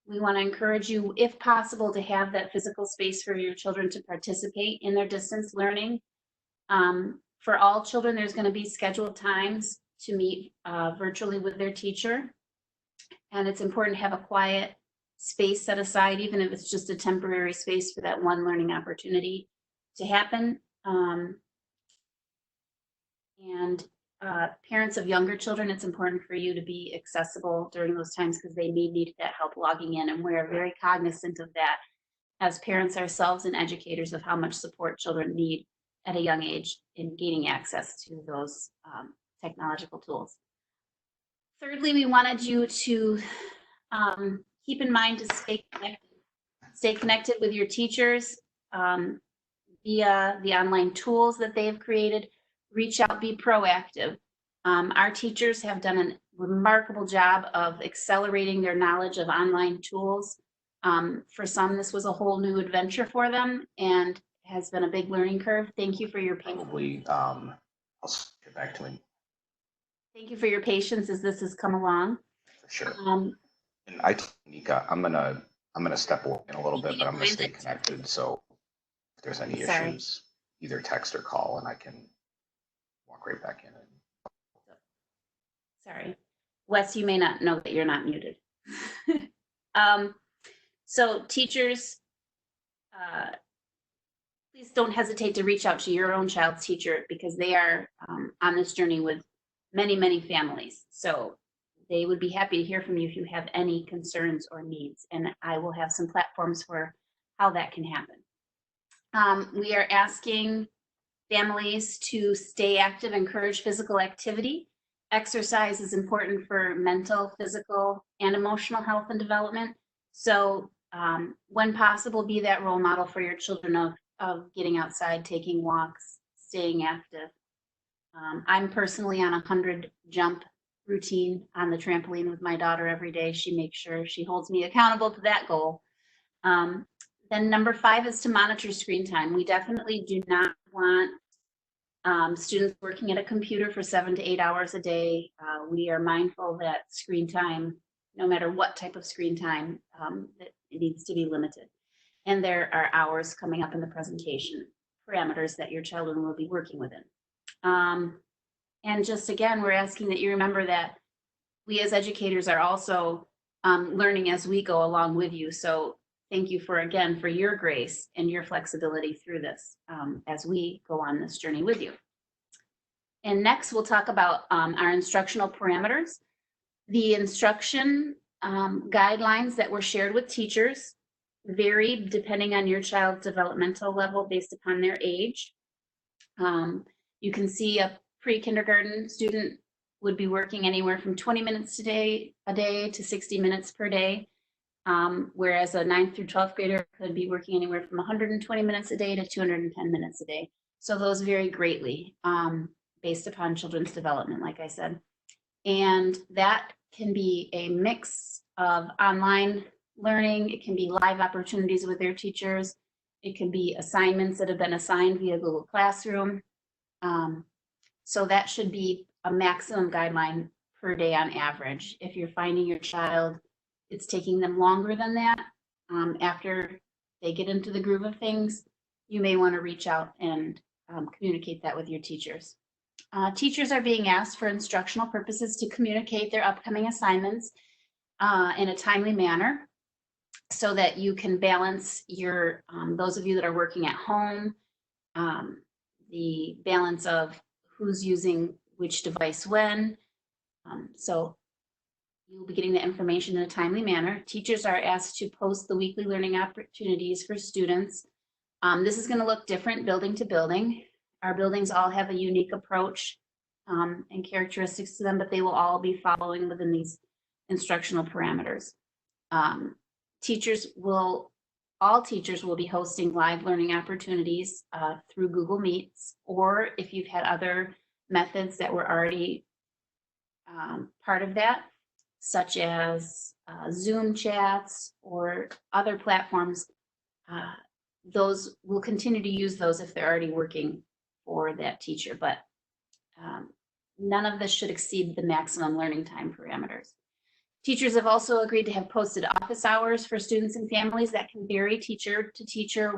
We want to encourage you, if possible, to have that physical space for your children to participate in their distance learning. For all children, there's going to be scheduled times to meet virtually with their teacher. And it's important to have a quiet space set aside, even if it's just a temporary space for that one learning opportunity to happen. Parents of younger children, it's important for you to be accessible during those times because they may need that help logging in, and we're very cognizant of that as parents ourselves and educators of how much support children need at a young age in gaining access to those technological tools. Thirdly, we wanted you to keep in mind to stay connected with your teachers via the online tools that they've created. Reach out, be proactive. Our teachers have done a remarkable job of accelerating their knowledge of online tools. For some, this was a whole new adventure for them and has been a big learning curve. Thank you for your patience. Probably, I'll get back to him. Thank you for your patience as this has come along. For sure. And I told Nika, I'm gonna step away in a little bit, but I'm gonna stay connected. So if there's any issues, either text or call, and I can walk right back in. Sorry, Wes, you may not know that you're not muted. So teachers, please don't hesitate to reach out to your own child's teacher because they are on this journey with many families. So they would be happy to hear from you if you have any concerns or needs, and I will have some platforms for how that can happen. We are asking families to stay active, encourage physical activity. Exercise is important for mental, physical, and emotional health and development. So when possible, be that role model for your children of getting outside, taking walks, staying active. I'm personally on a 100 jump routine on the trampoline with my daughter every day. She makes sure she holds me accountable to that goal. Then number 5 is to monitor screen time. We definitely do not want students working at a computer for 7 to 8 hours a day. We are mindful that screen time, no matter what type of screen time, that it needs to be limited. And there are hours coming up in the presentation, parameters that your children will be working within. And just again, we're asking that you remember that we as educators are also learning as we go along with you. So thank you for your grace and your flexibility through this as we go on this journey with you. And next, we'll talk about our instructional parameters. The instruction guidelines that were shared with teachers vary depending on your child's developmental level based upon their age. You can see a pre-kindergarten student would be working anywhere from 20 minutes a day to 60 minutes per day. Whereas a 9th through 12th grader could be working anywhere from 120 minutes a day to 210 minutes a day. So those vary greatly based upon children's development, like I said. And that can be a mix of online learning. It can be live opportunities with their teachers. It can be assignments that have been assigned via Google Classroom. So that should be a maximum guideline per day on average. If you're finding your child, it's taking them longer than that, after they get into the groove of things, you may want to reach out and communicate that with your teachers. Teachers are being asked for instructional purposes to communicate their upcoming assignments in a timely manner so that you can balance your, those of you that are working at home, the balance of who's using which device when. So you'll be getting the information in a timely manner. Teachers are asked to post the weekly learning opportunities for students. This is going to look different building to building. Our buildings all have a unique approach and characteristics to them, but they will all be following within these instructional parameters. All teachers will be hosting live learning opportunities through Google Meets, or if you've had other methods that were already part of that, such as Zoom chats or other platforms, those will continue to use those if they're already working for that teacher, but none of this should exceed the maximum learning time parameters. Teachers have also agreed to have posted office hours for students and families. That can vary teacher to teacher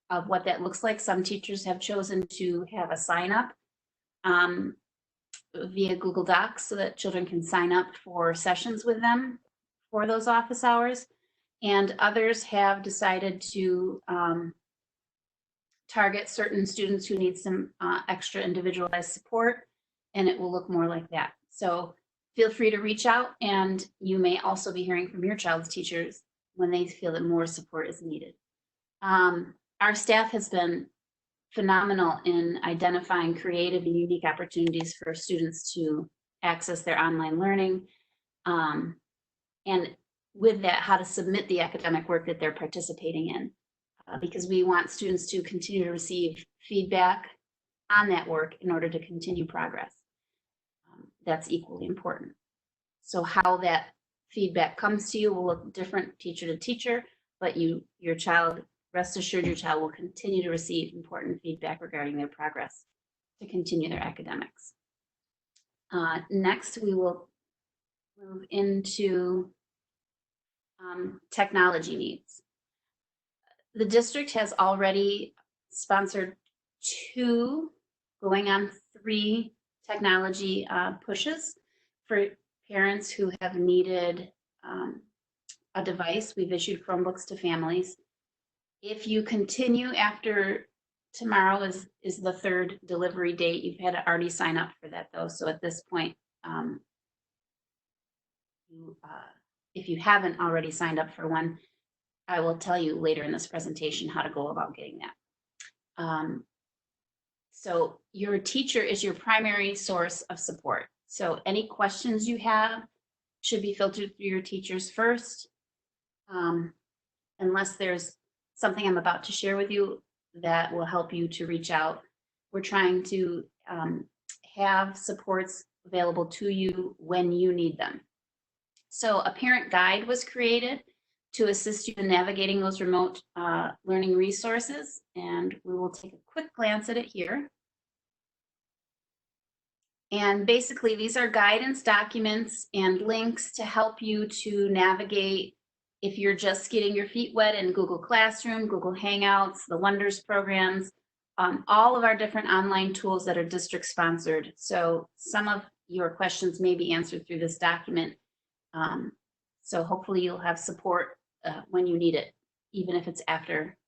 of what that looks like. Some teachers have chosen to have a sign up via Google Docs so that children can sign up for sessions with them for those office hours. And others have decided to target certain students who need some extra individualized support, and it will look more like that. So feel free to reach out, and you may also be hearing from your child's teachers when they feel that more support is needed. Our staff has been phenomenal in identifying creative and unique opportunities for students to access their online learning. And with that, how to submit the academic work that they're participating in. Because we want students to continue to receive feedback on that work in order to continue progress. That's equally important. So how that feedback comes to you will look different teacher to teacher, but your child, rest assured your child will continue to receive important feedback regarding their progress to continue their academics. Next, we will move into technology needs. The district has already sponsored 2, going on 3 technology pushes for parents who have needed a device. We've issued Chromebooks to families. If you continue after tomorrow is the 3rd delivery date, you've had to already sign up for that though. So at this point, if you haven't already signed up for one, I will tell you later in this presentation how to go about getting that. So your teacher is your primary source of support. So any questions you have should be filtered through your teachers first. Unless there's something I'm about to share with you that will help you to reach out. We're trying to have supports available to you when you need them. So a parent guide was created to assist you in navigating those remote learning resources, and we will take a quick glance at it here. And basically, these are guidance documents and links to help you to navigate if you're just getting your feet wet in Google Classroom, Google Hangouts, the Wonders programs, all of our different online tools that are district sponsored. So some of your questions may be answered through this document. So hopefully you'll have support when you need it, even if it's after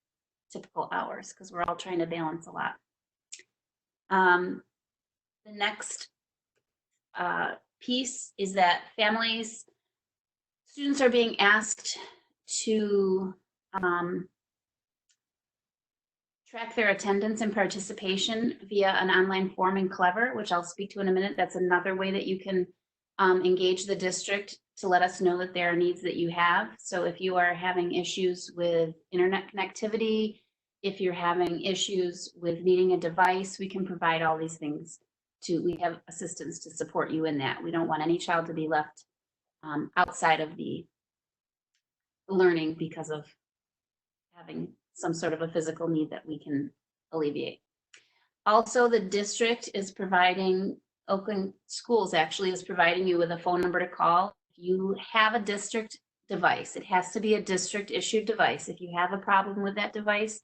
typical hours, because we're all trying to balance a lot. The next piece is that students are being asked to track their attendance and participation via an online form in P.O.W.E.R, which I'll speak to in a minute. That's another way that you can engage the district to let us know that there are needs that you have. So if you are having issues with internet connectivity, if you're having issues with needing a device, we can provide all these things we have assistance to support you in that. We don't want any child to be left outside of the learning because of having some sort of a physical need that we can alleviate. Also, the district is providing, Oakland Schools actually is providing you with a phone number to call. If you have a district device, it has to be a district issued device. If you have a problem with that device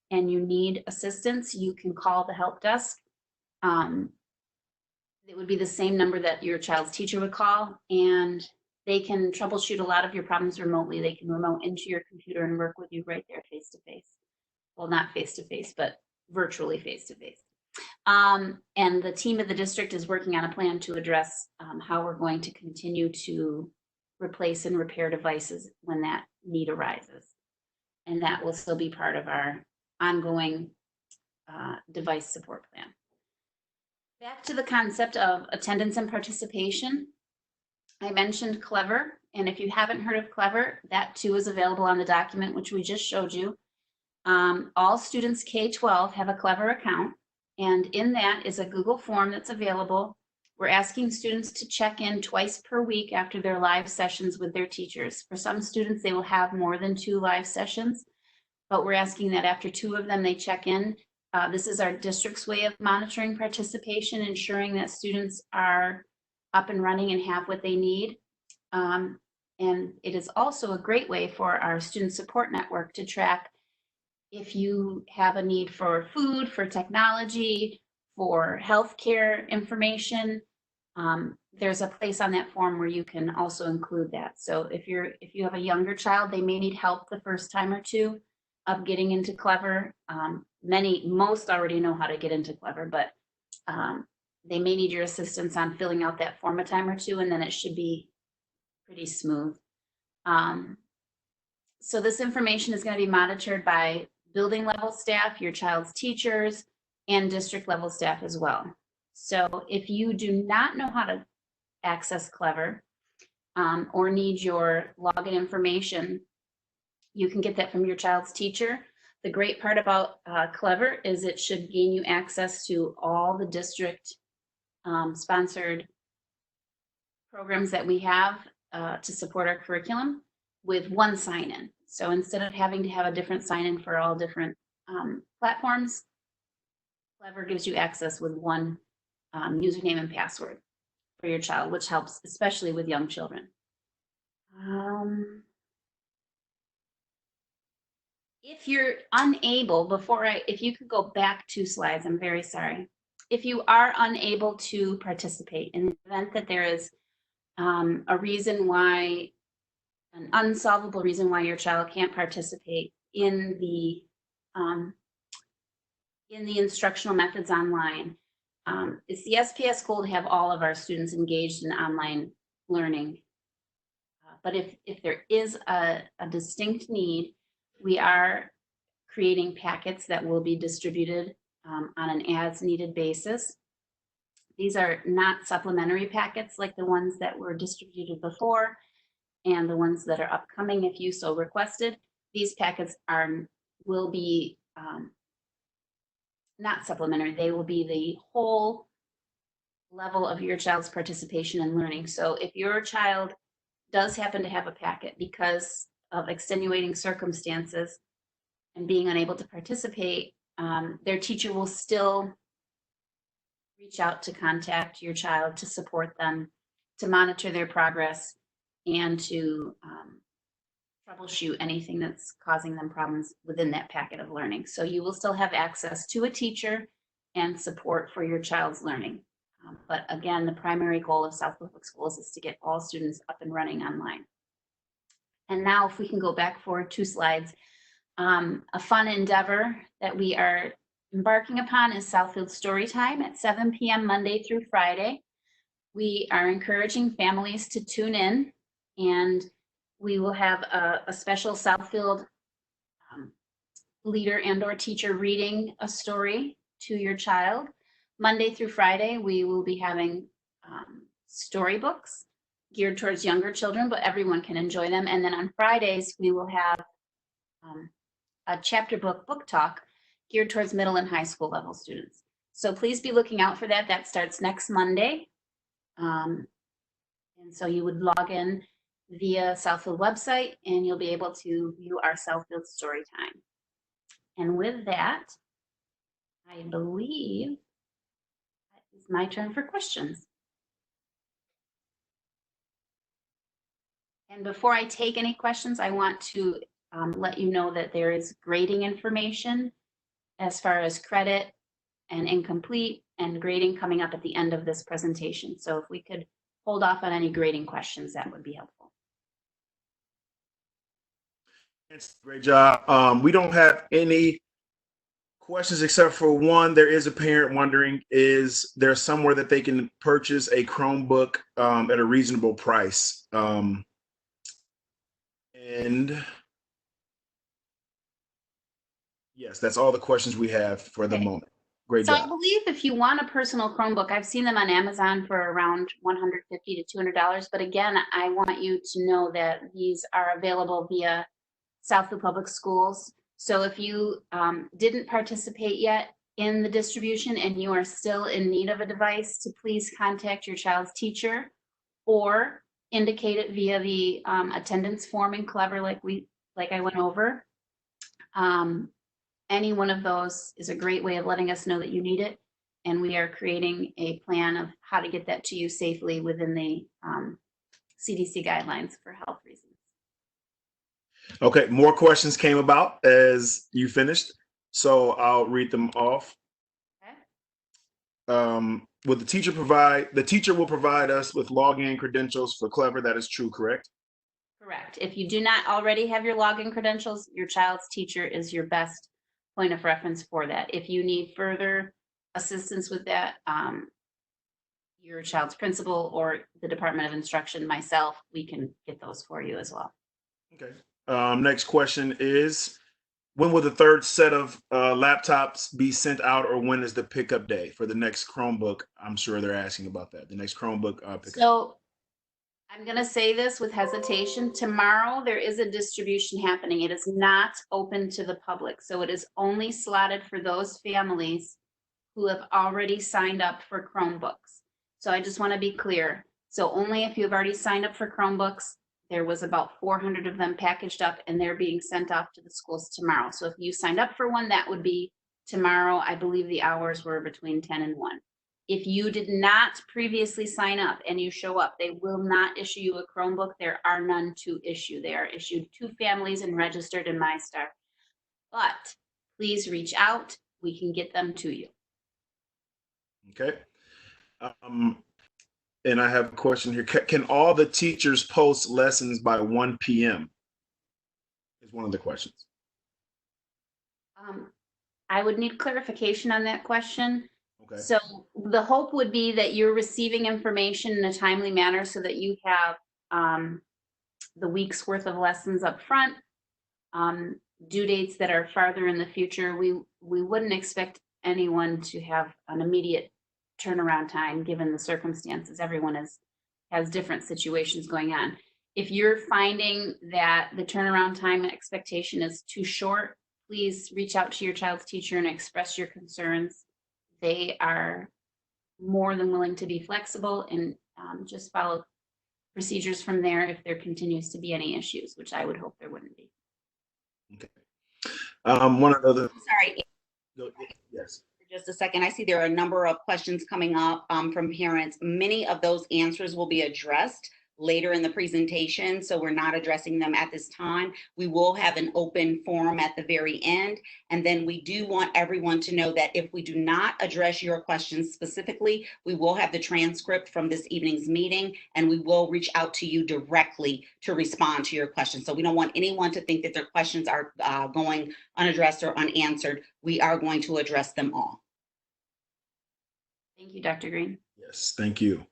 and you need assistance, you can call the help desk. It would be the same number that your child's teacher would call, and they can troubleshoot a lot of your problems remotely. They can remote into your computer and work with you right there face to face. Well, not face to face, but virtually face to face. And the team of the district is working on a plan to address how we're going to continue to replace and repair devices when that need arises. And that will still be part of our ongoing device support plan. Back to the concept of attendance and participation. I mentioned P.O.W.E.R, and if you haven't heard of P.O.W.E.R, that too is available on the document which we just showed you. All students K-12 have a P.O.W.E.R account, and in that is a Google form that's available. We're asking students to check in twice per week after their live sessions with their teachers. For some students, they will have more than 2 live sessions, but we're asking that after 2 of them, they check in. This is our district's way of monitoring participation, ensuring that students are up and running and have what they need. And it is also a great way for our student support network to track if you have a need for food, for technology, for healthcare information. There's a place on that form where you can also include that. So if you have a younger child, they may need help the first time or two of getting into Clever. Most already know how to get into Clever, but they may need your assistance on filling out that form a time or two, and then it should be pretty smooth. So this information is going to be monitored by building level staff, your child's teachers, and district level staff as well. So if you do not know how to access Clever or need your login information, you can get that from your child's teacher. The great part about Clever is it should gain you access to all the district sponsored programs that we have to support our curriculum with one sign-in. So instead of having to have a different sign-in for all different platforms, Clever gives you access with one username and password for your child, which helps especially with young children. If you're unable, if you could go back 2 slides, I'm very sorry. If you are unable to participate in the event that there is a reason why, an unsolvable reason why your child can't participate in the instructional methods online, it's the SPS goal to have all of our students engaged in online learning. But if there is a distinct need, we are creating packets that will be distributed on an as needed basis. These are not supplementary packets like the ones that were distributed before and the ones that are upcoming if you so requested. These packets will be not supplementary. They will be the whole level of your child's participation in learning. So if your child does happen to have a packet because of extenuating circumstances and being unable to participate, their teacher will still reach out to contact your child to support them, to monitor their progress, and to troubleshoot anything that's causing them problems within that packet of learning. So you will still have access to a teacher and support for your child's learning. But again, the primary goal of South Public Schools is to get all students up and running online. And now if we can go back for 2 slides, a fun endeavor that we are embarking upon is Southfield Storytime at 7 p.m. Monday through Friday. We are encouraging families to tune in, and we will have a special Southfield leader and or teacher reading a story to your child. Monday through Friday, we will be having storybooks geared towards younger children, but everyone can enjoy them. And then on Fridays, we will have a chapter book talk geared towards middle and high school level students. So please be looking out for that. That starts next Monday. And so you would log in via Southfield website and you'll be able to view our Southfield story time. And with that, I believe that is my turn for questions. And before I take any questions, I want to let you know that there is grading information as far as credit and incomplete and grading coming up at the end of this presentation. So if we could hold off on any grading questions, that would be helpful. Great job. We don't have any questions except for one. There is a parent wondering, is there somewhere that they can purchase a Chromebook at a reasonable price? And yes, that's all the questions we have for the moment. Great job. So I believe if you want a personal Chromebook, I've seen them on Amazon for around $150 to $200. But again, I want you to know that these are available via Southfield Public Schools. So if you didn't participate yet in the distribution and you are still in need of a device, to please contact your child's teacher or indicate it via the attendance form in Clever like I went over. Any one of those is a great way of letting us know that you need it. And we are creating a plan of how to get that to you safely within the CDC guidelines for health reasons. Okay, more questions came about as you finished, so I'll read them off. Will the teacher will provide us with login credentials for P.O.W.E.R? That is true, correct? Correct. If you do not already have your login credentials, your child's teacher is your best point of reference for that. If you need further assistance with that, your child's principal or the Department of Instruction, myself, we can get those for you as well. Okay. Next question is, when will the third set of laptops be sent out, or when is the pickup day for the next Chromebook? I'm sure they're asking about that. The next Chromebook pickup. So I'm going to say this with hesitation. Tomorrow, there is a distribution happening. It is not open to the public. So it is only slotted for those families who have already signed up for Chromebooks. So I just want to be clear. So only if you've already signed up for Chromebooks, there was about 400 of them packaged up and they're being sent off to the schools tomorrow. So if you signed up for one, that would be tomorrow. I believe the hours were between 10 and 1. If you did not previously sign up and you show up, they will not issue you a Chromebook. There are none to issue. They are issued to families and registered in MyStar. But please reach out. We can get them to you. Okay. And I have a question here. Can all the teachers post lessons by 1 p.m.? Is one of the questions. I would need clarification on that question. Okay. So the hope would be that you're receiving information in a timely manner so that you have the week's worth of lessons up front, due dates that are farther in the future. We wouldn't expect anyone to have an immediate turnaround time given the circumstances. Everyone has different situations going on. If you're finding that the turnaround time expectation is too short, please reach out to your child's teacher and express your concerns. They are more than willing to be flexible and just follow procedures from there if there continues to be any issues, which I would hope there wouldn't be. Okay. One of the other. Sorry. Yes. Just a second. I see there are a number of questions coming up from parents. Many of those answers will be addressed later in the presentation, so we're not addressing them at this time. We will have an open forum at the very end, and then we do want everyone to know that if we do not address your questions specifically, we will have the transcript from this evening's meeting, and we will reach out to you directly to respond to your questions. So we don't want anyone to think that their questions are going unaddressed or unanswered. We are going to address them all. Thank you, Dr. Green. Yes, thank you.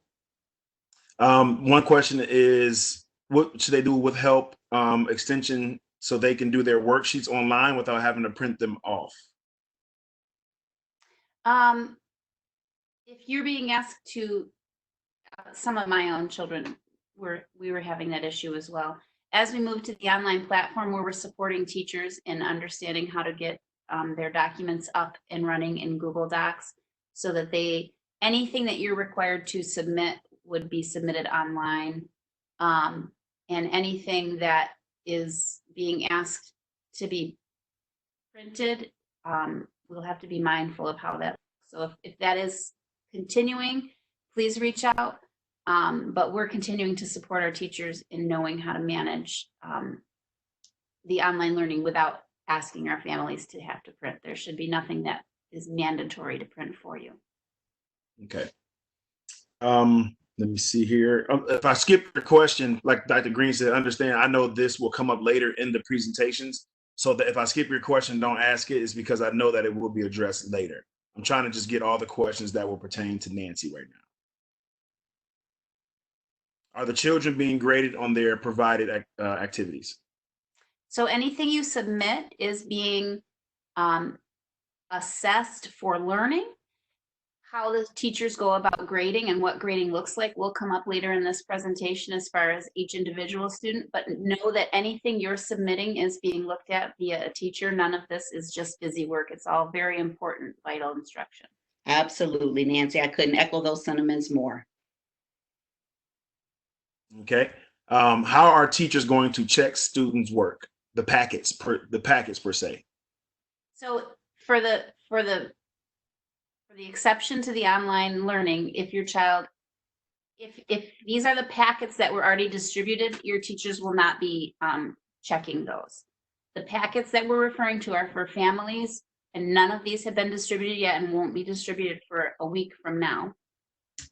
One question is, what should they do with help extension so they can do their worksheets online without having to print them off? If you're being asked to, some of my own children, we were having that issue as well. As we move to the online platform where we're supporting teachers in understanding how to get their documents up and running in Google Docs so that anything that you're required to submit would be submitted online, and anything that is being asked to be printed, we'll have to be mindful of how that. So if that is continuing, please reach out. But we're continuing to support our teachers in knowing how to manage the online learning without asking our families to have to print. There should be nothing that is mandatory to print for you. Okay. Let me see here. If I skip your question, like Dr. Green said, understand, I know this will come up later in the presentations. So that if I skip your question, don't ask it, is because I know that it will be addressed later. I'm trying to just get all the questions that will pertain to Nancy right now. Are the children being graded on their provided activities? So anything you submit is being assessed for learning. How the teachers go about grading and what grading looks like will come up later in this presentation as far as each individual student, but know that anything you're submitting is being looked at via a teacher. None of this is just busy work. It's all very important, vital instruction. Absolutely, Nancy. I couldn't echo those sentiments more. Okay. How are teachers going to check students' work? The packets per se. So for the exception to the online learning, if your child, if these are the packets that were already distributed, your teachers will not be checking those. The packets that we're referring to are for families, and none of these have been distributed yet and won't be distributed for a week from now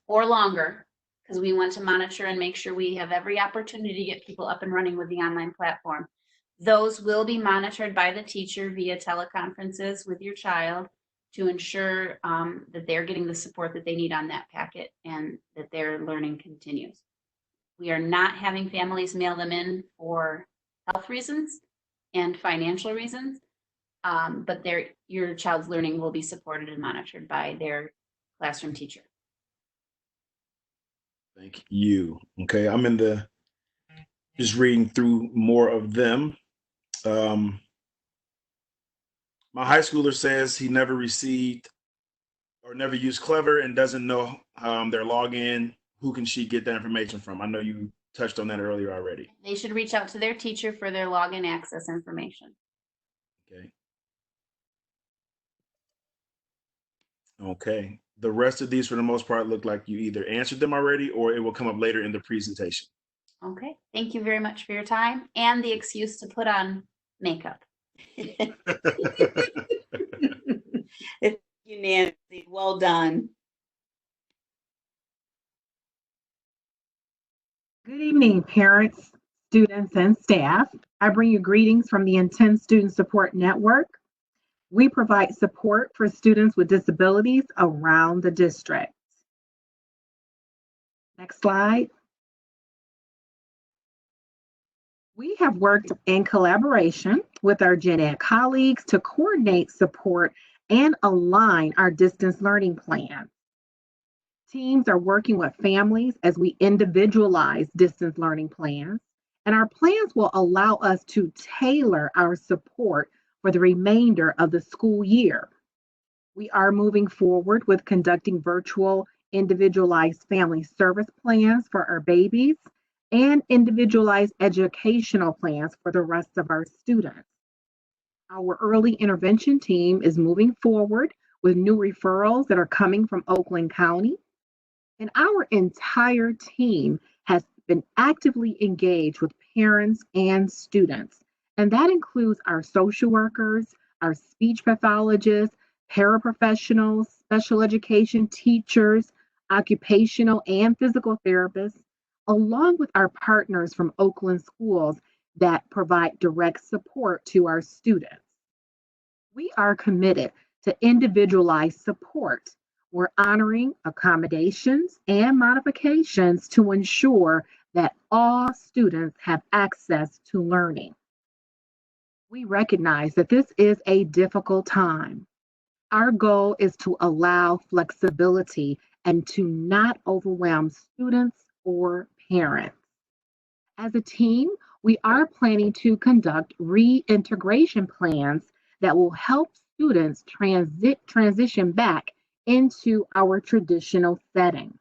or longer, because we want to monitor and make sure we have every opportunity to get people up and running with the online platform. Those will be monitored by the teacher via teleconferences with your child to ensure that they're getting the support that they need on that packet and that their learning continues. We are not having families mail them in for health reasons and financial reasons, but your child's learning will be supported and monitored by their classroom teacher. Thank you. Okay, I'm just reading through more of them. My high schooler says he never received or never used Clever and doesn't know their login. Who can she get that information from? I know you touched on that earlier already. They should reach out to their teacher for their login access information. Okay. Okay. The rest of these, for the most part, look like you either answered them already or it will come up later in the presentation. Okay. Thank you very much for your time and the excuse to put on makeup. Nancy, well done. Good evening, parents, students, and staff. I bring you greetings from the Intense Student Support Network. We provide support for students with disabilities around the district. Next slide. We have worked in collaboration with our Gen Ed colleagues to coordinate support and align our distance learning plans. Teams are working with families as we individualize distance learning plans, and our plans will allow us to tailor our support for the remainder of the school year. We are moving forward with conducting virtual individualized family service plans for our babies and individualized educational plans for the rest of our students. Our early intervention team is moving forward with new referrals that are coming from Oakland County. And our entire team has been actively engaged with parents and students. And that includes our social workers, our speech pathologists, paraprofessionals, special education teachers, occupational and physical therapists, along with our partners from Oakland schools that provide direct support to our students. We are committed to individualized support. We're honoring accommodations and modifications to ensure that all students have access to learning. We recognize that this is a difficult time. Our goal is to allow flexibility and to not overwhelm students or parents. As a team, we are planning to conduct reintegration plans that will help students transition back into our traditional setting.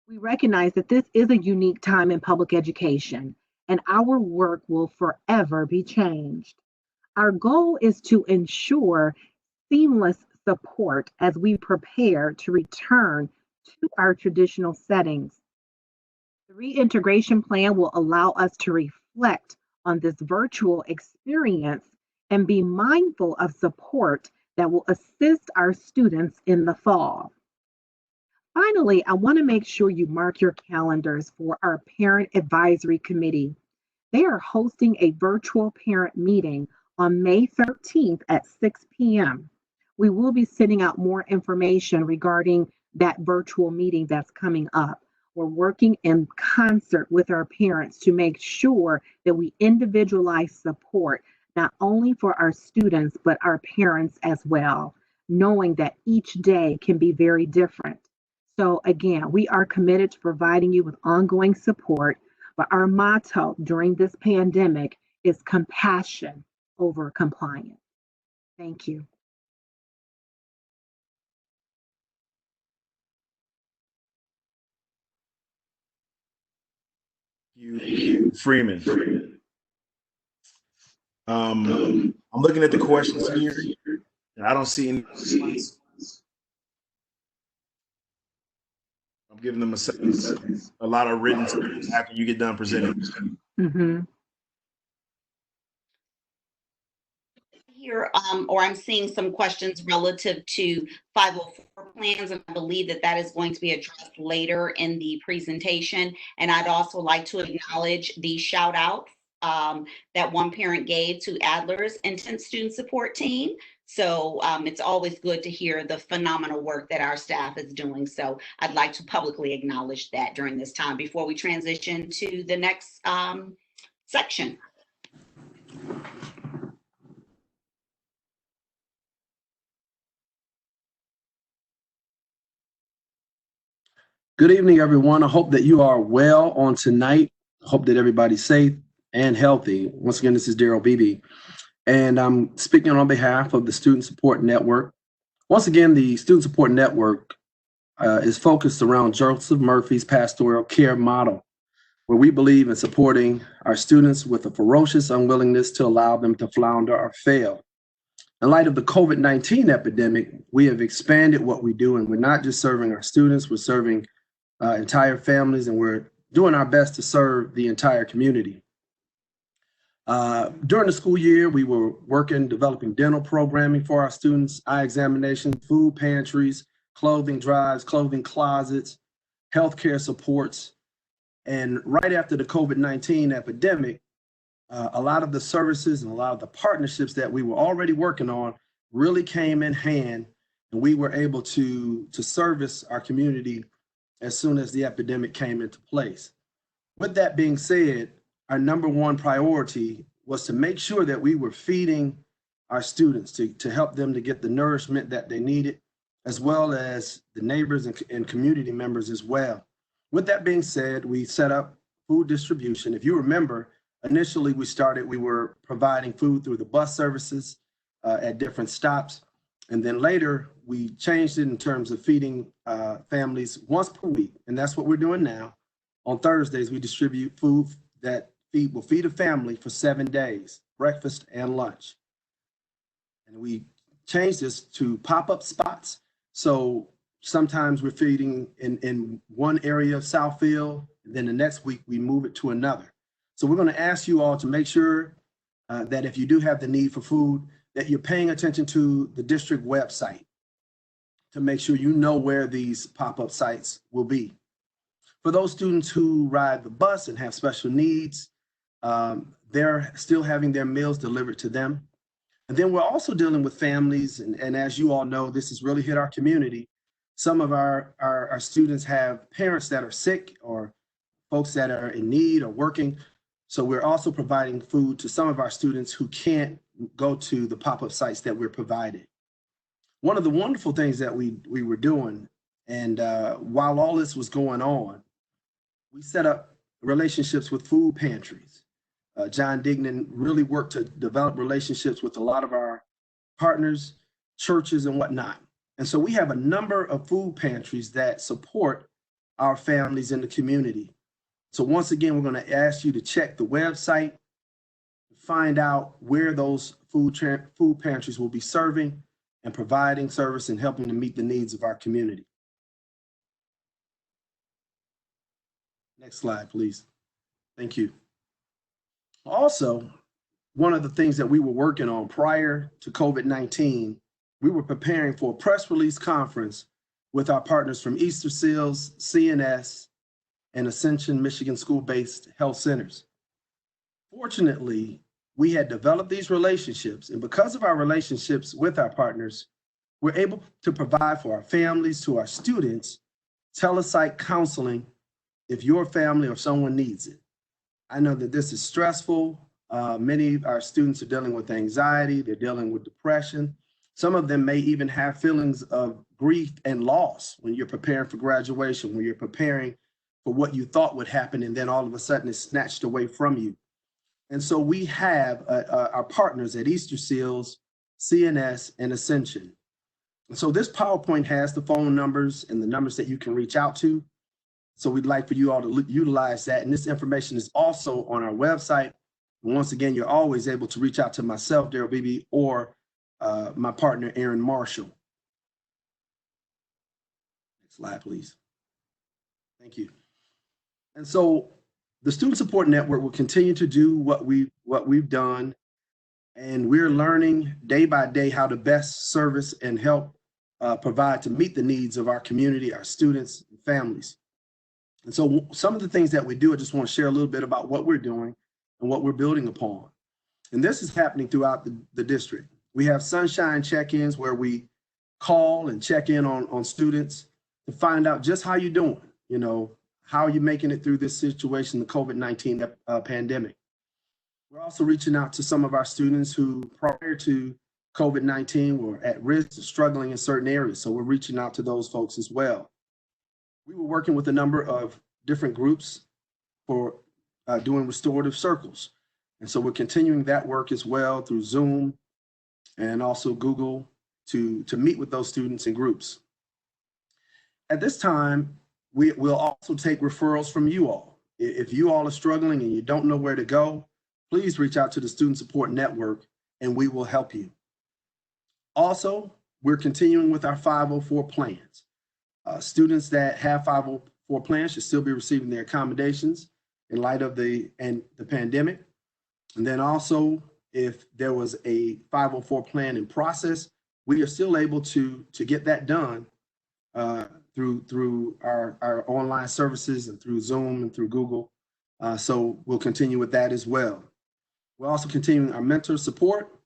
We recognize that this is a unique time in public education, and our work will forever be changed. Our goal is to ensure seamless support as we prepare to return to our traditional settings. The reintegration plan will allow us to reflect on this virtual experience and be mindful of support that will assist our students in the fall. Finally, I want to make sure you mark your calendars for our Parent Advisory Committee. They are hosting a virtual parent meeting on May 13th at 6 p.m. We will be sending out more information regarding that virtual meeting that's coming up. We're working in concert with our parents to make sure that we individualize support, not only for our students, but our parents as well, knowing that each day can be very different. So again, we are committed to providing you with ongoing support, but our motto during this pandemic is compassion over compliance. Thank you. You, Freeman. I'm looking at the questions here, and I don't see any. I'm giving them a second. A lot of written after you get done presenting. Mm-hmm. hear, or I'm seeing some questions relative to 504 plans, and I believe that that is going to be addressed later in the presentation. And I'd also like to acknowledge the shout out that one parent gave to Adler's Intense Student Support Team. So it's always good to hear the phenomenal work that our staff is doing. So I'd like to publicly acknowledge that during this time before we transition to the next section. Good evening, everyone. I hope that you are well on tonight. I hope that everybody's safe and healthy. Once again, this is Daryl Beebe, and I'm speaking on behalf of the Student Support Network. Once again, the Student Support Network is focused around Joseph Murphy's pastoral care model, where we believe in supporting our students with a ferocious unwillingness to allow them to flounder or fail. In light of the COVID-19 epidemic, we have expanded what we do, and we're not just serving our students, we're serving entire families, and we're doing our best to serve the entire community. During the school year, we were developing dental programming for our students, eye examinations, food pantries, clothing drives, clothing closets, healthcare supports. And right after the COVID-19 epidemic, a lot of the services and a lot of the partnerships that we were already working on really came in hand, and we were able to service our community as soon as the epidemic came into place. With that being said, our number one priority was to make sure that we were feeding our students to help them to get the nourishment that they needed, as well as the neighbors and community members as well. With that being said, we set up food distribution. If you remember, initially we were providing food through the bus services at different stops. And then later we changed it in terms of feeding families once per week. And that's what we're doing now. On Thursdays, we distribute food that will feed a family for 7 days, breakfast and lunch. And we changed this to pop-up spots. So sometimes we're feeding in one area of Southfield, and then the next week we move it to another. So we're going to ask you all to make sure that if you do have the need for food, that you're paying attention to the district website to make sure you know where these pop-up sites will be. For those students who ride the bus and have special needs, they're still having their meals delivered to them. And then we're also dealing with families, and as you all know, this has really hit our community. Some of our students have parents that are sick or folks that are in need or working. So we're also providing food to some of our students who can't go to the pop-up sites that we're providing. One of the wonderful things that we were doing, and while all this was going on, we set up relationships with food pantries. John Dignan really worked to develop relationships with a lot of our partners, churches, and whatnot. And so we have a number of food pantries that support our families in the community. So once again, we're going to ask you to check the website, find out where those food pantries will be serving and providing service and helping to meet the needs of our community. Next slide, please. Thank you. Also, one of the things that we were working on prior to COVID-19, we were preparing for a press release conference with our partners from Easter Seals, CNS, and Ascension Michigan school-based health centers. Fortunately, we had developed these relationships, and because of our relationships with our partners, we're able to provide for our families, to our students, telepsych counseling if your family or someone needs it. I know that this is stressful. Many of our students are dealing with anxiety, they're dealing with depression. Some of them may even have feelings of grief and loss when you're preparing for graduation, when you're preparing for what you thought would happen, and then all of a sudden it's snatched away from you. And so we have our partners at Easter Seals, CNS, and Ascension. And so this PowerPoint has the phone numbers and the numbers that you can reach out to. So we'd like for you all to utilize that. And this information is also on our website. And once again, you're always able to reach out to myself, Daryl Beebe, or my partner, Aaron Marshall. Next slide, please. Thank you. And so the Student Support Network will continue to do what we've done And we're learning day by day how to best service and help provide to meet the needs of our community, our students, and families. And so some of the things that we do, I just want to share a little bit about what we're doing and what we're building upon. And this is happening throughout the district. We have sunshine check-ins where we call and check in on students to find out just how you're doing, you know, how are you making it through this situation, the COVID-19 pandemic. We're also reaching out to some of our students who prior to COVID-19 were at risk of struggling in certain areas. So we're reaching out to those folks as well. We were working with a number of different groups for doing restorative circles. And so we're continuing that work as well through Zoom and also Google to meet with those students in groups. At this time, we'll also take referrals from you all. If you all are struggling and you don't know where to go, please reach out to the Student Support Network and we will help you. Also, we're continuing with our 504 plans. Students that have 504 plans should still be receiving their accommodations in light of the pandemic. And then also, if there was a 504 plan in process, we are still able to get that done through our online services and through Zoom and through Google. So we'll continue with that as well. We're also continuing our mentor support,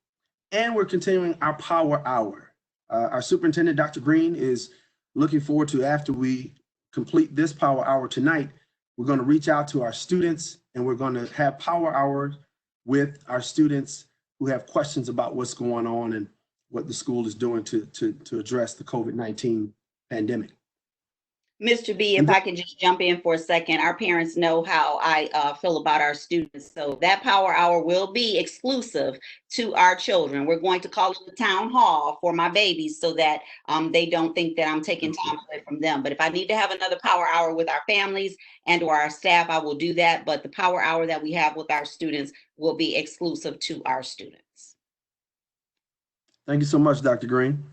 and we're continuing our Power Hour. Our superintendent, Dr. Green, is looking forward to, after we complete this Power Hour tonight, we're going to reach out to our students and we're going to have Power Hours with our students who have questions about what's going on and what the school is doing to address the COVID-19 pandemic. Mr. B, if I can just jump in for a second, our parents know how I feel about our students. So that Power Hour will be exclusive to our children. We're going to call it the town hall for my babies so that they don't think that I'm taking time away from them. But if I need to have another Power Hour with our families and or our staff, I will do that. But the Power Hour that we have with our students will be exclusive to our students. Thank you so much, Dr. Green.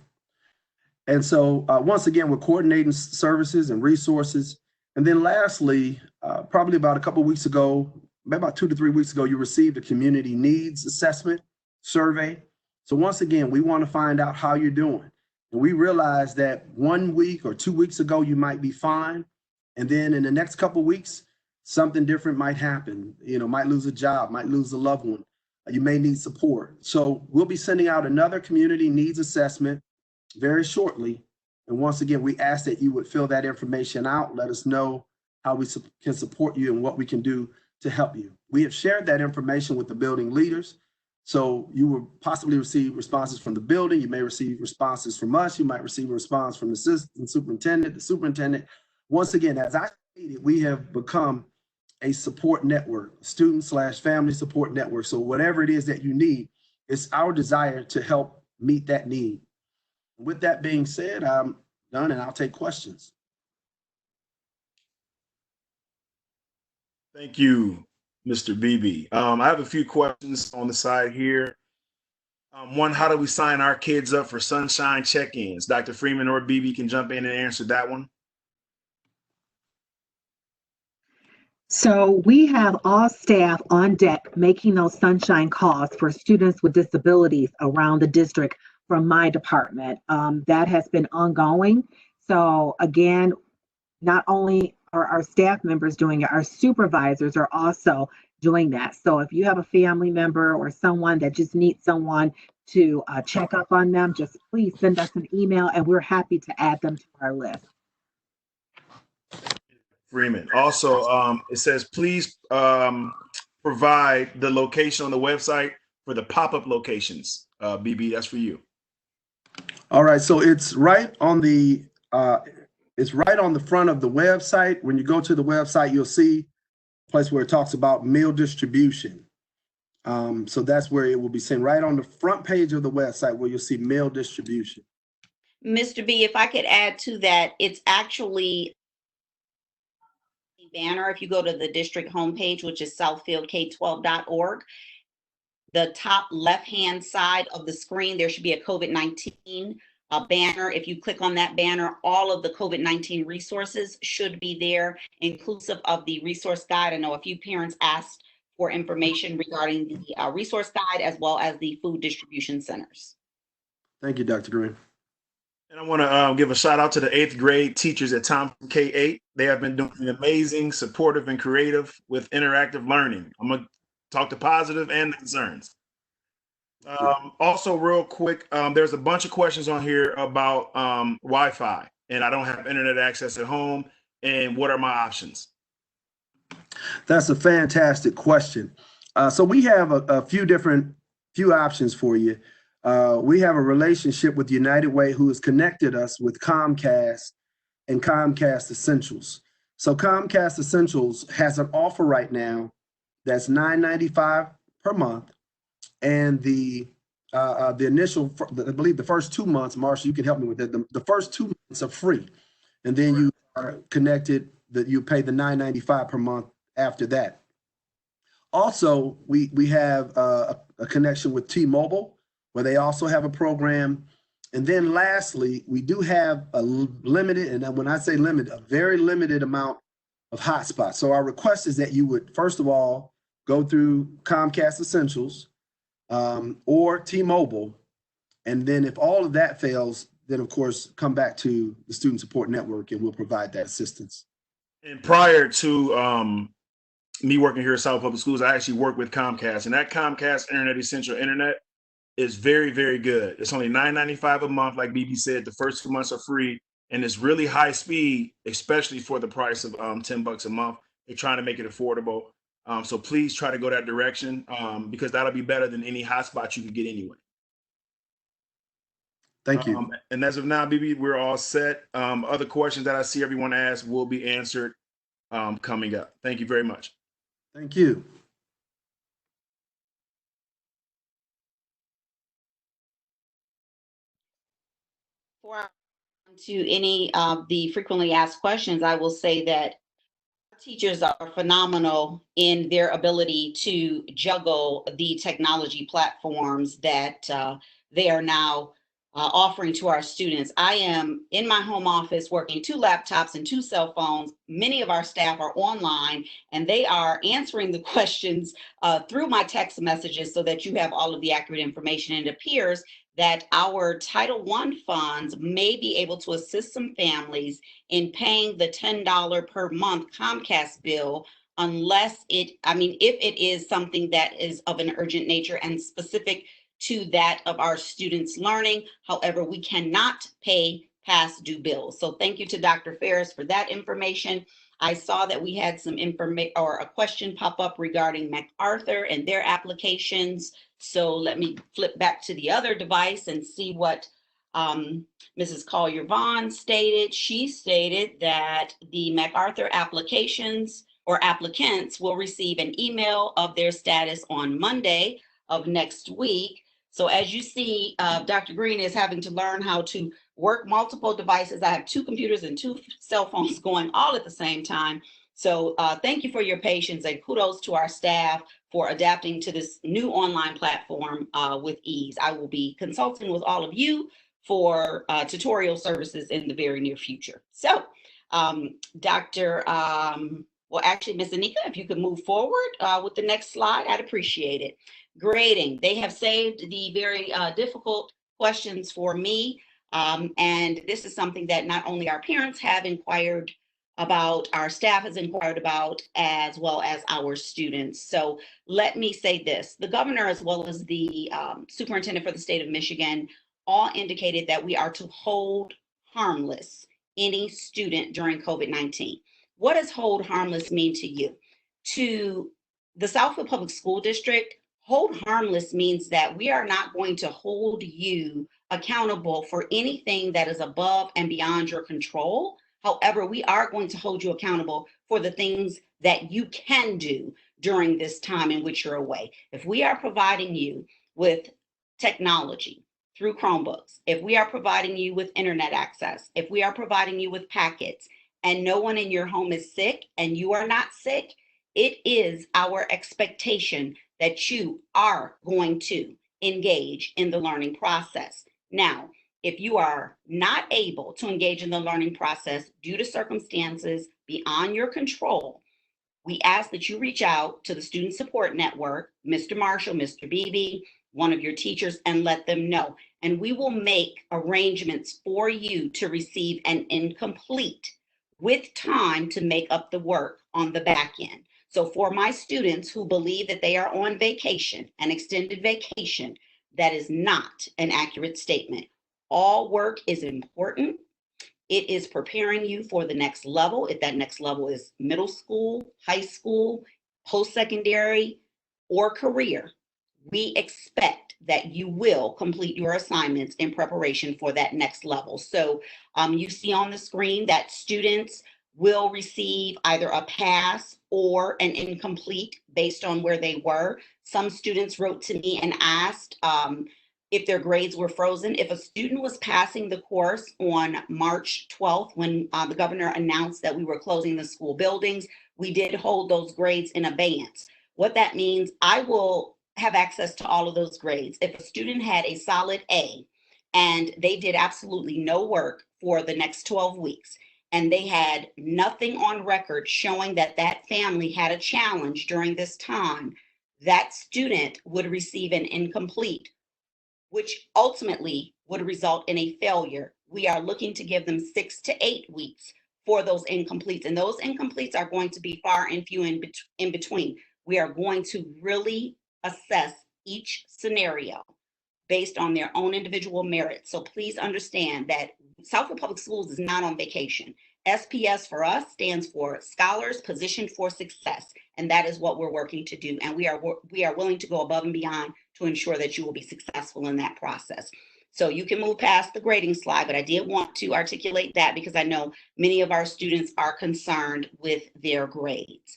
And so once again, we're coordinating services and resources. And then lastly, probably about a couple of weeks ago, about 2 to 3 weeks ago, you received a community needs assessment survey. So once again, we want to find out how you're doing. And we realize that 1 week or 2 weeks ago, you might be fine. And then in the next couple of weeks, something different might happen. You know, might lose a job, might lose a loved one. You may need support. So we'll be sending out another community needs assessment very shortly. And once again, we ask that you would fill that information out. Let us know how we can support you and what we can do to help you. We have shared that information with the building leaders. So you will possibly receive responses from the building. You may receive responses from us. You might receive a response from the assistant superintendent, the superintendent. Once again, as I stated, we have become a support network, student/family support network. So whatever it is that you need, it's our desire to help meet that need. With that being said, I'm done and I'll take questions. Thank you, Mr. Beebe. I have a few questions on the side here. One, how do we sign our kids up for sunshine check-ins? Dr. Freeman or Beebe can jump in and answer that one. So we have all staff on deck making those sunshine calls for students with disabilities around the district from my department. That has been ongoing. So again, not only are our staff members doing it, our supervisors are also doing that. So if you have a family member or someone that just needs someone to check up on them, just please send us an email and we're happy to add them to our list. Freeman. Also, it says, please provide the location on the website for the pop-up locations. BB, that's for you. All right, so it's right on the front of the website. When you go to the website, you'll see a place where it talks about meal distribution. So that's where it will be seen, right on the front page of the website where you'll see meal distribution. Mr. B, if I could add to that, it's actually a banner. If you go to the district homepage, which is southfieldk12.org, the top left-hand side of the screen, there should be a COVID-19 banner. If you click on that banner, all of the COVID-19 resources should be there, inclusive of the resource guide. I know a few parents asked for information regarding the resource guide as well as the food distribution centers. Thank you, Dr. Green. And I want to give a shout out to the 8th grade teachers at Thompson K-8. They have been doing amazing, supportive, and creative with interactive learning. I'm going to talk to positive and concerns. Also, real quick, there's a bunch of questions on here about Wi-Fi, and I don't have internet access at home. And what are my options? That's a fantastic question. So we have a few options for you. We have a relationship with United Way, who has connected us with Comcast and Comcast Essentials. So Comcast Essentials has an offer right now that's $9.95 per month, and the initial, I believe the first 2 months, Marcia, you can help me with that. The first 2 months are free, and then you are connected. That you pay the $9.95 per month after that. Also, we have a connection with T-Mobile, where they also have a program. And then lastly, we do have a limited, and when I say limited, a very limited amount of hotspots. So our request is that you would, first of all, go through Comcast Essentials or T-Mobile. And then if all of that fails, then of course, come back to the Student Support Network and we'll provide that assistance. And prior to me working here at South Public Schools, I actually worked with Comcast, and that Comcast Internet Essential Internet is very, very good. It's only $9.95 a month, like BB said. The first 2 months are free, and it's really high speed, especially for the price of $10 a month. They're trying to make it affordable. So please try to go that direction because that'll be better than any hotspot you could get anyway. Thank you. And as of now, BB, we're all set. Other questions that I see everyone ask will be answered coming up. Thank you very much. Thank you. Before to any of the frequently asked questions, I will say that teachers are phenomenal in their ability to juggle the technology platforms that they are now offering to our students. I am in my home office working 2 laptops and 2 cell phones. Many of our staff are online and they are answering the questions through my text messages so that you have all of the accurate information. And it appears that our Title I funds may be able to assist some families in paying the $10 per month Comcast bill unless if it is something that is of an urgent nature and specific to that of our students' learning. However, we cannot pay past due bills. So thank you to Dr. Ferris for that information. I saw that we had some information or a question pop up regarding MacArthur and their applications. So let me flip back to the other device and see what Mrs. Collier-Vaughn stated. She stated that the MacArthur applications or applicants will receive an email of their status on Monday of next week. So as you see, Dr. Green is having to learn how to work multiple devices. I have 2 computers and 2 cell phones going all at the same time. So thank you for your patience and kudos to our staff for adapting to this new online platform with ease. I will be consulting with all of you for tutorial services in the very near future. So actually, Ms. Anika, if you could move forward with the next slide, I'd appreciate it. Grading. They have saved the very difficult questions for me. And this is something that not only our parents have inquired about, our staff has inquired about, as well as our students. So let me say this, the governor, as well as the superintendent for the state of Michigan, all indicated that we are to hold harmless any student during COVID-19. What does hold harmless mean to you? To the Southfield Public School District, hold harmless means that we are not going to hold you accountable for anything that is above and beyond your control. However, we are going to hold you accountable for the things that you can do during this time in which you're away. If we are providing you with technology through Chromebooks, if we are providing you with internet access, if we are providing you with packets, and no one in your home is sick and you are not sick, it is our expectation that you are going to engage in the learning process. Now, if you are not able to engage in the learning process due to circumstances beyond your control, we ask that you reach out to the Student Support Network, Mr. Marshall, Mr. Beebe, one of your teachers, and let them know. And we will make arrangements for you to receive an incomplete with time to make up the work on the back end. So for my students who believe that they are on vacation, an extended vacation, that is not an accurate statement. All work is important. It is preparing you for the next level. If that next level is middle school, high school, post-secondary, or career, we expect that you will complete your assignments in preparation for that next level. So you see on the screen that students will receive either a pass or an incomplete based on where they were. Some students wrote to me and asked if their grades were frozen. If a student was passing the course on March 12th, when the governor announced that we were closing the school buildings, we did hold those grades in abeyance. What that means, I will have access to all of those grades. If a student had a solid A and they did absolutely no work for the next 12 weeks, and they had nothing on record showing that that family had a challenge during this time, that student would receive an incomplete, which ultimately would result in a failure. We are looking to give them 6 to 8 weeks for those incompletes, and those incompletes are going to be far and few in between. We are going to really assess each scenario based on their own individual merit. So please understand that Southfield Public Schools is not on vacation. SPS for us stands for Scholars Positioned for Success, and that is what we're working to do. And we are willing to go above and beyond to ensure that you will be successful in that process. So you can move past the grading slide, but I did want to articulate that because I know many of our students are concerned with their grades.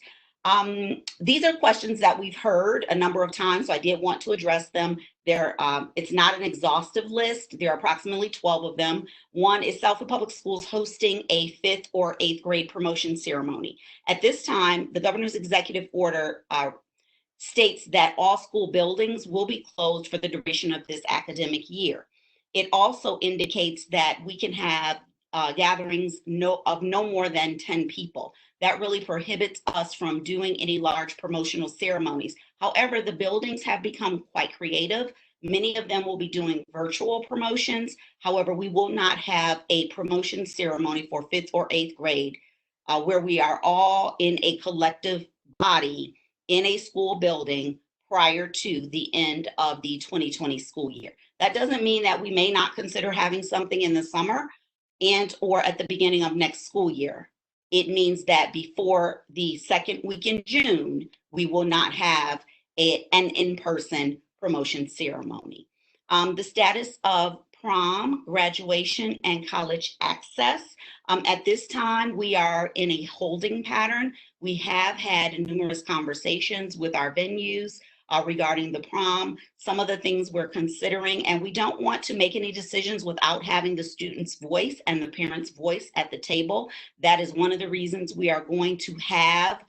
These are questions that we've heard a number of times, so I did want to address them. It's not an exhaustive list. There are approximately 12 of them. One is Southfield Public Schools hosting a 5th or 8th grade promotion ceremony. At this time, the governor's executive order states that all school buildings will be closed for the duration of this academic year. It also indicates that we can have gatherings of no more than 10 people. That really prohibits us from doing any large promotional ceremonies. However, the buildings have become quite creative. Many of them will be doing virtual promotions. However, we will not have a promotion ceremony for 5th or 8th grade where we are all in a collective body in a school building prior to the end of the 2020 school year. That doesn't mean that we may not consider having something in the summer and or at the beginning of next school year. It means that before the second week in June, we will not have an in-person promotion ceremony. The status of prom, graduation, and college access. At this time, we are in a holding pattern. We have had numerous conversations with our venues regarding the prom, some of the things we're considering, and we don't want to make any decisions without having the student's voice and the parent's voice at the table. That is one of the reasons we are going to have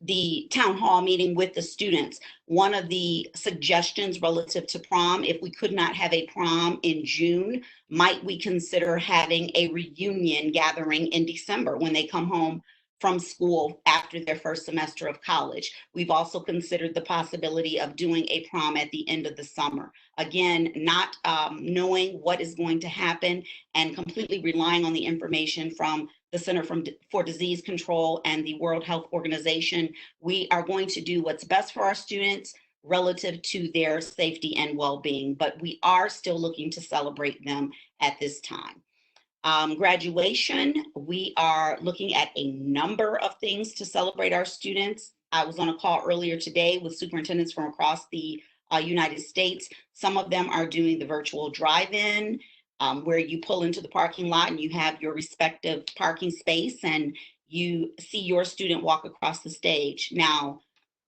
the town hall meeting with the students. One of the suggestions relative to prom, if we could not have a prom in June, might we consider having a reunion gathering in December when they come home from school after their first semester of college. We've also considered the possibility of doing a prom at the end of the summer. Again, not knowing what is going to happen and completely relying on the information from the Center for Disease Control and the World Health Organization. We are going to do what's best for our students relative to their safety and well-being, but we are still looking to celebrate them at this time. Graduation, we are looking at a number of things to celebrate our students. I was on a call earlier today with superintendents from across the United States. Some of them are doing the virtual drive-in, where you pull into the parking lot and you have your respective parking space and you see your student walk across the stage. Now,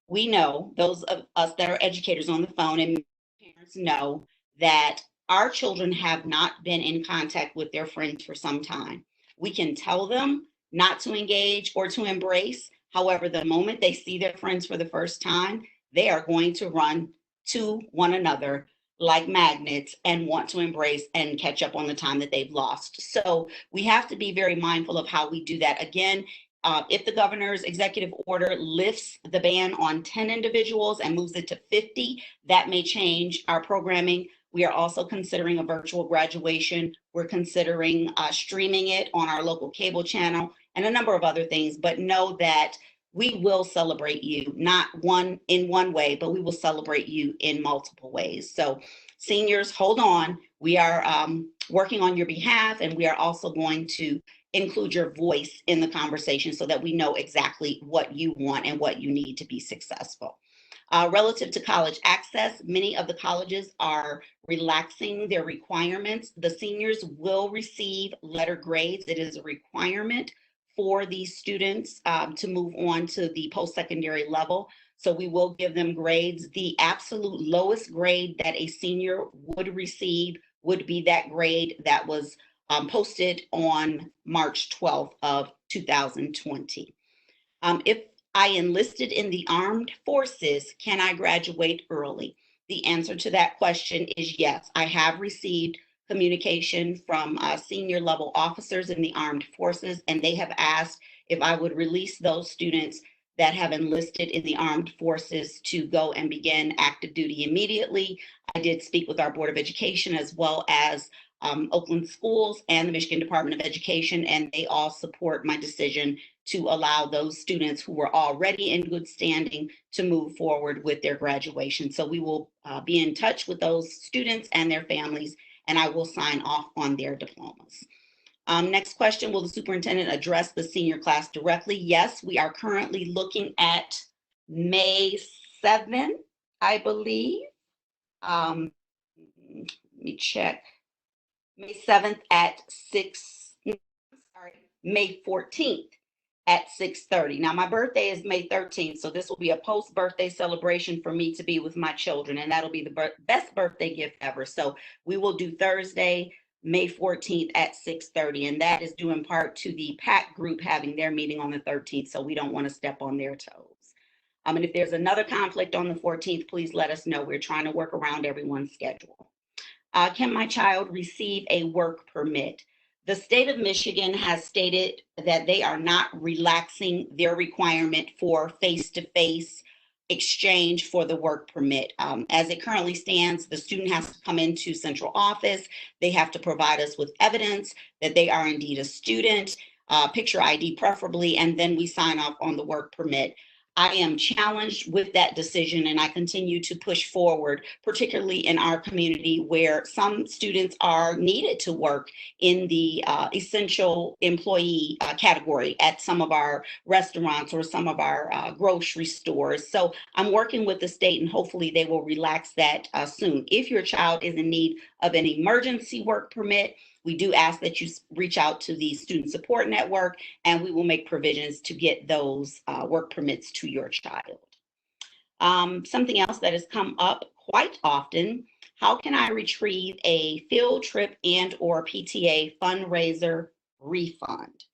we know, those of us that are educators on the phone and parents know that our children have not been in contact with their friends for some time. We can tell them not to engage or to embrace. However, the moment they see their friends for the first time, they are going to run to one another like magnets and want to embrace and catch up on the time that they've lost. So we have to be very mindful of how we do that. Again, If the governor's executive order lifts the ban on 10 individuals and moves it to 50, that may change our programming. We are also considering a virtual graduation. We're considering streaming it on our local cable channel and a number of other things, but know that we will celebrate you, not in one way, but we will celebrate you in multiple ways. So seniors, hold on. We are working on your behalf, and we are also going to include your voice in the conversation so that we know exactly what you want and what you need to be successful. Relative to college access, many of the colleges are relaxing their requirements. The seniors will receive letter grades. It is a requirement for these students to move on to the post-secondary level. So we will give them grades. The absolute lowest grade that a senior would receive would be that grade that was posted on March 12th of 2020. If I enlisted in the armed forces, can I graduate early? The answer to that question is yes. I have received communication from senior level officers in the armed forces, and they have asked if I would release those students that have enlisted in the armed forces to go and begin active duty immediately. I did speak with our Board of Education as well as Oakland Schools and the Michigan Department of Education, and they all support my decision to allow those students who were already in good standing to move forward with their graduation. So we will be in touch with those students and their families, and I will sign off on their diplomas. Next question, will the superintendent address the senior class directly? Yes, we are currently looking at May 7th, I believe. Let me check. May 7th at May 14th at 6:30. Now my birthday is May 13th, so this will be a post-birthday celebration for me to be with my children, and that'll be the best birthday gift ever. So we will do Thursday, May 14th at 6:30, and that is due in part to the PAC group having their meeting on the 13th, so we don't want to step on their toes. And if there's another conflict on the 14th, please let us know. We're trying to work around everyone's schedule. Can my child receive a work permit? The state of Michigan has stated that they are not relaxing their requirement for face-to-face exchange for the work permit. As it currently stands, the student has to come into central office. They have to provide us with evidence that they are indeed a student, picture ID preferably, and then we sign off on the work permit. I am challenged with that decision, and I continue to push forward, particularly in our community where some students are needed to work in the essential employee category at some of our restaurants or some of our grocery stores. So I'm working with the state, and hopefully they will relax that soon. If your child is in need of an emergency work permit, we do ask that you reach out to the Student Support Network, and we will make provisions to get those work permits to your child. Something else that has come up quite often, how can I retrieve a field trip and/or PTA fundraiser refund?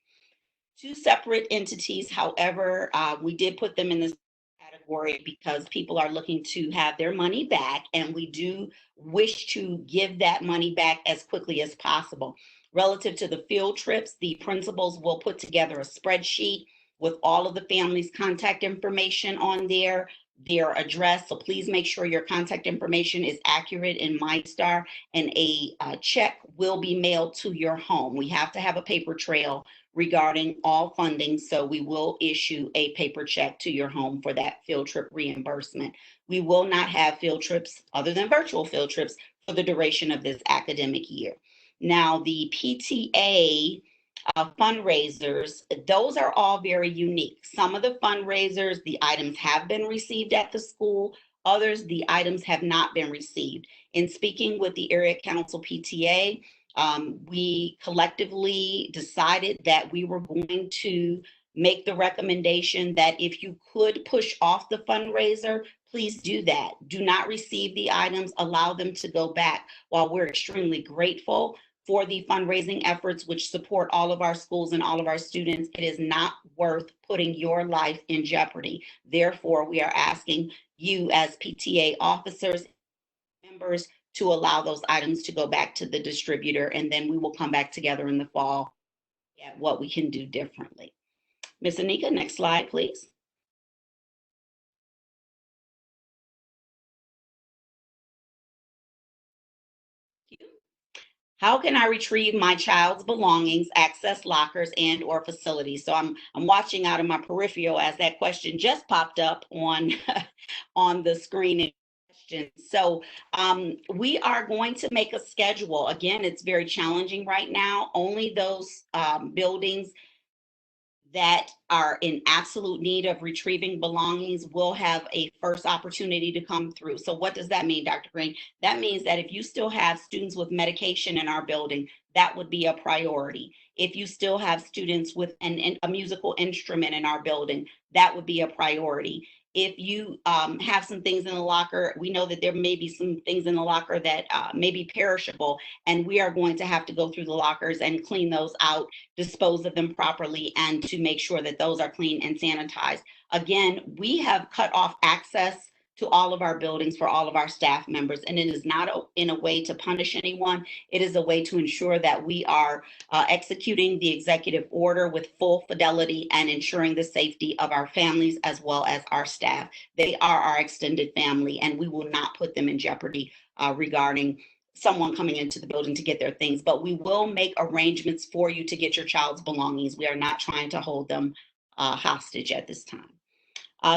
Two separate entities, however, we did put them in this category because people are looking to have their money back, and we do wish to give that money back as quickly as possible. Relative to the field trips, the principals will put together a spreadsheet with all of the family's contact information on there, their address. So please make sure your contact information is accurate in MyStar, and a check will be mailed to your home. We have to have a paper trail regarding all funding, so we will issue a paper check to your home for that field trip reimbursement. We will not have field trips other than virtual field trips for the duration of this academic year. Now, the PTA fundraisers, those are all very unique. Some of the fundraisers, the items have been received at the school. Others, the items have not been received. In speaking with the Area Council PTA, we collectively decided that we were going to make the recommendation that if you could push off the fundraiser, please do that. Do not receive the items, allow them to go back. While we're extremely grateful for the fundraising efforts which support all of our schools and all of our students, it is not worth putting your life in jeopardy. Therefore, we are asking you as PTA officers, members, to allow those items to go back to the distributor, and then we will come back together in the fall at what we can do differently. Ms. Anika, next slide, please. How can I retrieve my child's belongings, access lockers and or facilities? So I'm watching out of my peripheral as that question just popped up on on the screen. So we are going to make a schedule. Again, it's very challenging right now. Only those buildings that are in absolute need of retrieving belongings will have a first opportunity to come through. So what does that mean, Dr. Green? That means that if you still have students with medication in our building, that would be a priority. If you still have students with a musical instrument in our building, that would be a priority. If you have some things in the locker, we know that there may be some things in the locker that may be perishable, and we are going to have to go through the lockers and clean those out, dispose of them properly, and to make sure that those are clean and sanitized. Again, we have cut off access to all of our buildings for all of our staff members, and it is not in a way to punish anyone. It is a way to ensure that we are executing the executive order with full fidelity and ensuring the safety of our families as well as our staff. They are our extended family, and we will not put them in jeopardy regarding someone coming into the building to get their things, but we will make arrangements for you to get your child's belongings. We are not trying to hold them hostage at this time.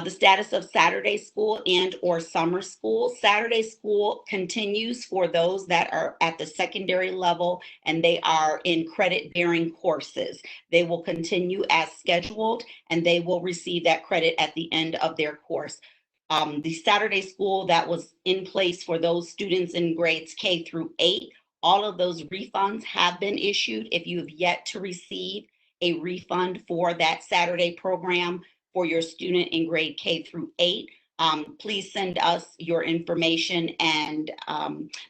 The status of Saturday school and or summer school. Saturday school continues for those that are at the secondary level and they are in credit bearing courses. They will continue as scheduled and they will receive that credit at the end of their course. The Saturday school that was in place for those students in grades K through 8, all of those refunds have been issued. If you have yet to receive a refund for that Saturday program for your student in grade K through 8, please send us your information, and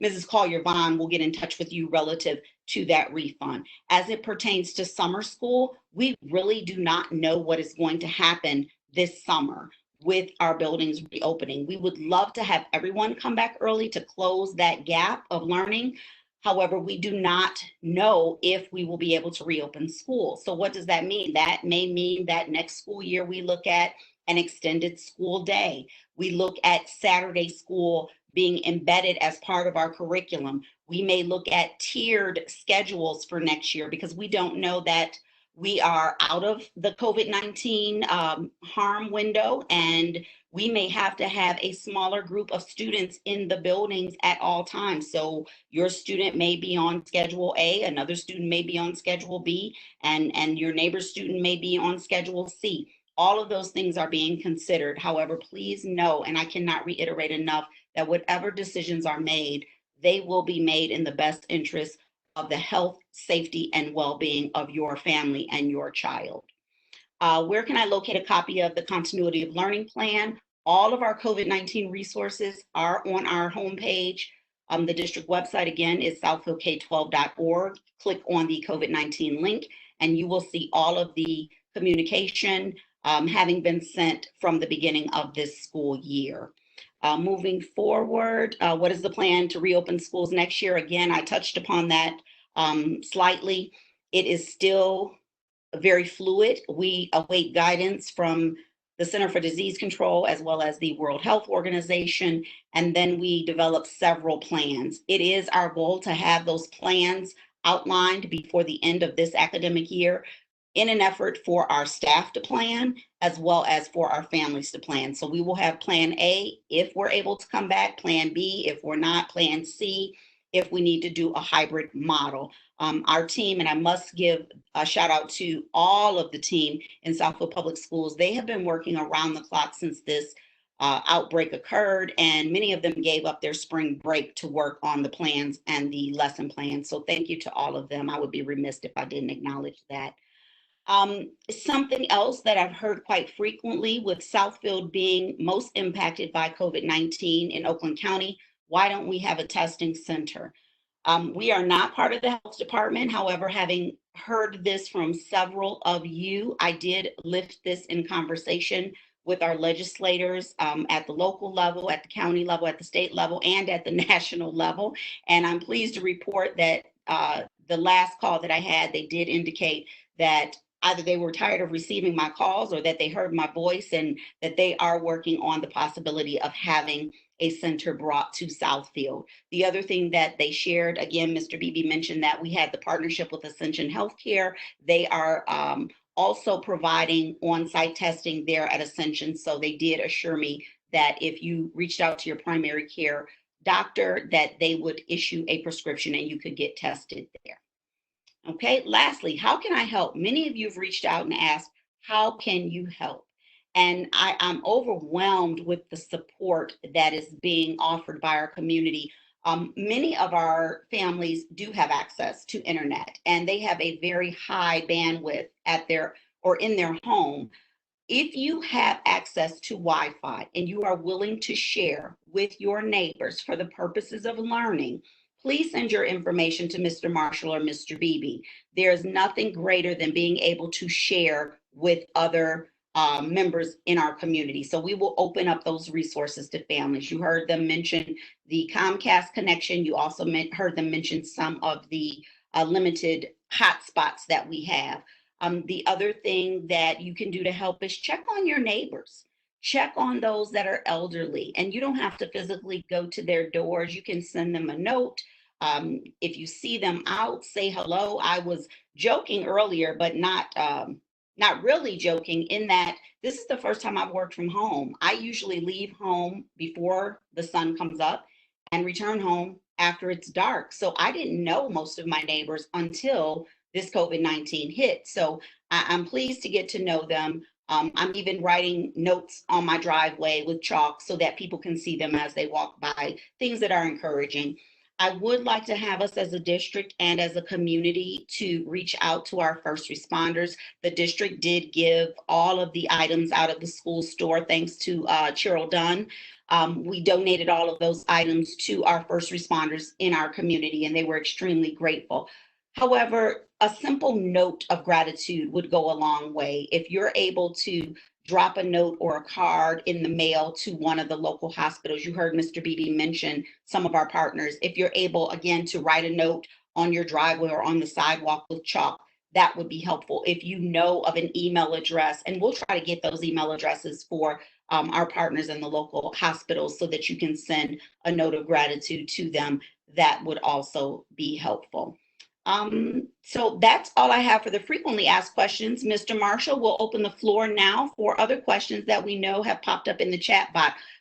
Mrs. Collier-Vaughn will get in touch with you relative to that refund. As it pertains to summer school, we really do not know what is going to happen this summer with our buildings reopening. We would love to have everyone come back early to close that gap of learning. However, we do not know if we will be able to reopen schools. So what does that mean? That may mean that next school year we look at an extended school day. We look at Saturday school being embedded as part of our curriculum. We may look at tiered schedules for next year because we don't know that we are out of the COVID-19 harm window, and we may have to have a smaller group of students in the buildings at all times. So your student may be on schedule A, another student may be on schedule B, and your neighbor's student may be on schedule C. All of those things are being considered. However, please know, and I cannot reiterate enough, that whatever decisions are made, they will be made in the best interest of the health, safety, and well-being of your family and your child. Where can I locate a copy of the Continuity of Learning Plan? All of our COVID-19 resources are on our homepage. The district website, again, is southfieldk12.org. Click on the COVID-19 link, and you will see all of the communication having been sent from the beginning of this school year. Moving forward, what is the plan to reopen schools next year? Again, I touched upon that slightly. It is still very fluid. We await guidance from the Center for Disease Control as well as the World Health Organization, and then we develop several plans. It is our goal to have those plans outlined before the end of this academic year in an effort for our staff to plan as well as for our families to plan. So we will have plan A if we're able to come back, plan B if we're not, plan C if we need to do a hybrid model. Our team, and I must give a shout out to all of the team in Southfield Public Schools. They have been working around the clock since this outbreak occurred, and many of them gave up their spring break to work on the plans and the lesson plans. So thank you to all of them. I would be remiss if I didn't acknowledge that. Something else that I've heard quite frequently with Southfield being most impacted by COVID-19 in Oakland County, why don't we have a testing center? We are not part of the health department. However, having heard this from several of you, I did lift this in conversation with our legislators at the local level, at the county level, at the state level, and at the national level. And I'm pleased to report that the last call that I had, they did indicate that either they were tired of receiving my calls or that they heard my voice, and that they are working on the possibility of having a center brought to Southfield. The other thing that they shared, again, Mr. Beebe mentioned that we had the partnership with Ascension Healthcare. They are also providing on-site testing there at Ascension. So they did assure me that if you reached out to your primary care doctor, that they would issue a prescription and you could get tested there. Okay, lastly, how can I help? Many of you have reached out and asked, how can you help? And I'm overwhelmed with the support that is being offered by our community. Many of our families do have access to internet, and they have a very high bandwidth at their or in their home. If you have access to Wi-Fi and you are willing to share with your neighbors for the purposes of learning, please send your information to Mr. Marshall or Mr. Beebe. There is nothing greater than being able to share with other members in our community. So we will open up those resources to families. You heard them mention the Comcast connection. You also heard them mention some of the limited hotspots that we have. The other thing that you can do to help is check on your neighbors. Check on those that are elderly, and you don't have to physically go to their doors. You can send them a note. If you see them out, say hello. I was joking earlier, but not really joking, in that this is the first time I've worked from home. I usually leave home before the sun comes up and return home after it's dark. So I didn't know most of my neighbors until this COVID-19 hit. So I'm pleased to get to know them. I'm even writing notes on my driveway with chalk so that people can see them as they walk by, things that are encouraging. I would like to have us as a district and as a community to reach out to our first responders. The district did give all of the items out of the school store, thanks to Cheryl Dunn. We donated all of those items to our first responders in our community, and they were extremely grateful. However, a simple note of gratitude would go a long way. If you're able to drop a note or a card in the mail to one of the local hospitals, you heard Mr. Beebe mention some of our partners. If you're able, again, to write a note on your driveway or on the sidewalk with chalk, that would be helpful. If you know of an email address, and we'll try to get those email addresses for our partners in the local hospitals so that you can send a note of gratitude to them, that would also be helpful. So that's all I have for the frequently asked questions. Mr. Marshall will open the floor now for other questions that we know have popped up in the chat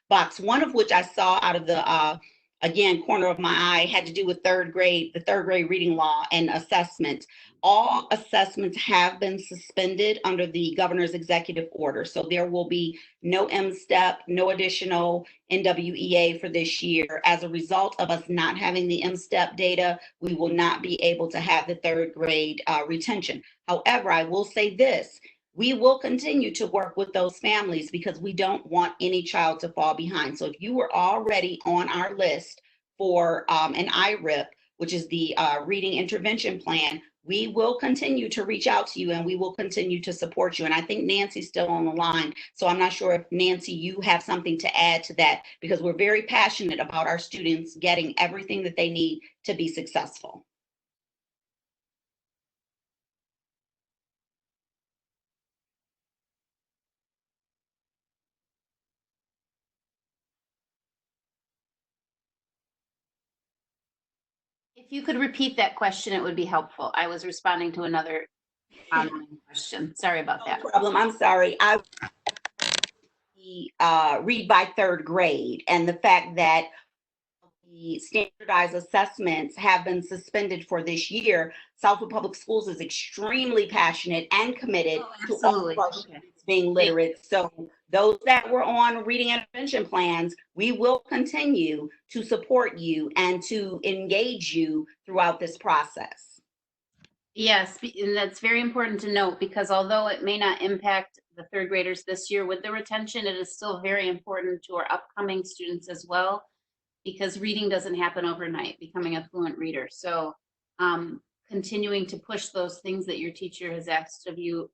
box. One of which I saw out of the, again, corner of my eye had to do with the third grade reading law and assessment. All assessments have been suspended under the governor's executive order. So there will be no M-STEP, no additional NWEA for this year. As a result of us not having the M-STEP data, we will not be able to have the third grade retention. However, I will say this, we will continue to work with those families because we don't want any child to fall behind. So if you were already on our list for an IRIP, which is the reading intervention plan, we will continue to reach out to you and we will continue to support you. And I think Nancy's still on the line. So I'm not sure if Nancy, you have something to add to that, because we're very passionate about our students getting everything that they need to be successful. If you could repeat that question, it would be helpful. I was responding to another online question. Sorry about that. No problem. I'm sorry. I read by third grade, and the fact that the standardized assessments have been suspended for this year. Southfield Public Schools is extremely passionate and committed to all of our students being literate. So those that were on reading intervention plans, we will continue to support you and to engage you throughout this process. Yes, and that's very important to note, because although it may not impact the third graders this year with the retention, it is still very important to our upcoming students as well, because reading doesn't happen overnight, becoming a fluent reader. So continuing to push those things that your teacher has asked of you,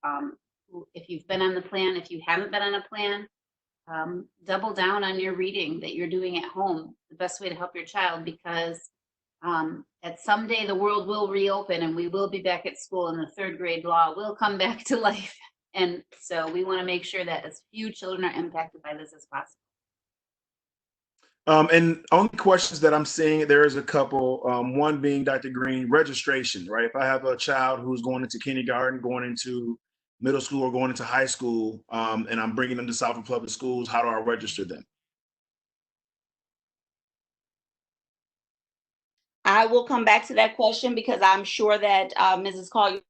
if you've been on the plan, if you haven't been on a plan, double down on your reading that you're doing at home, the best way to help your child, because that someday the world will reopen and we will be back at school and the third grade law will come back to life. And so we want to make sure that as few children are impacted by this as possible. And only questions that I'm seeing, there is a couple, one being Dr. Green, registration, right? If I have a child who's going into kindergarten, going into middle school, or going into high school, and I'm bringing them to Southfield Public Schools, how do I register them? I will come back to that question because I'm sure that Mrs. Collier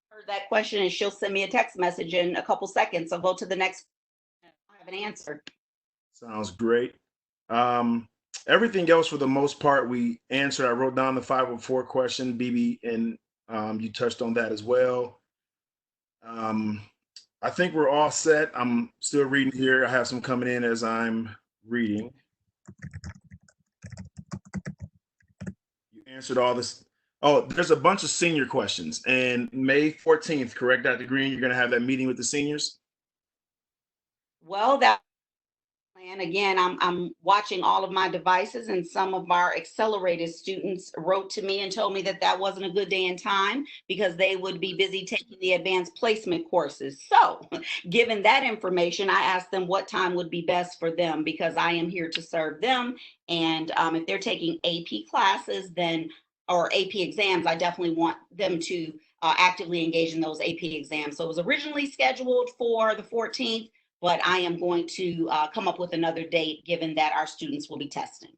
heard that question and she'll send me a text message in a couple seconds. So go to the next. I have an answer. Sounds great. Everything else for the most part we answered. I wrote down the 504 question, BB, and you touched on that as well. I think we're all set. I'm still reading here. I have some coming in as I'm reading. You answered all this. Oh, there's a bunch of senior questions. And May 14th, correct, Dr. Green? You're going to have that meeting with the seniors? Well, that plan again, I'm watching all of my devices, and some of our accelerated students wrote to me and told me that that wasn't a good day and time because they would be busy taking the advanced placement courses. So given that information, I asked them what time would be best for them because I am here to serve them. And if they're taking AP classes, then or AP exams, I definitely want them to actively engage in those AP exams. So it was originally scheduled for the 14th, but I am going to come up with another date given that our students will be testing.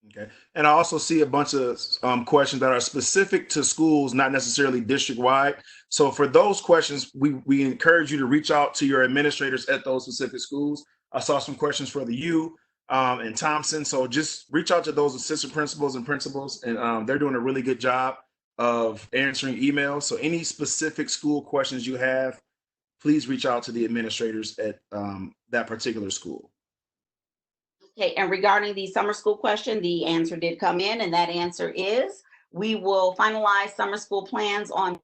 Okay. And I also see a bunch of questions that are specific to schools, not necessarily district-wide. So for those questions, we encourage you to reach out to your administrators at those specific schools. I saw some questions for the U and Thompson. So just reach out to those assistant principals and principals, and they're doing a really good job of answering emails. So any specific school questions you have, please reach out to the administrators at that particular school. Okay, and regarding the summer school question, the answer did come in, and that answer is we will finalize summer school plans on.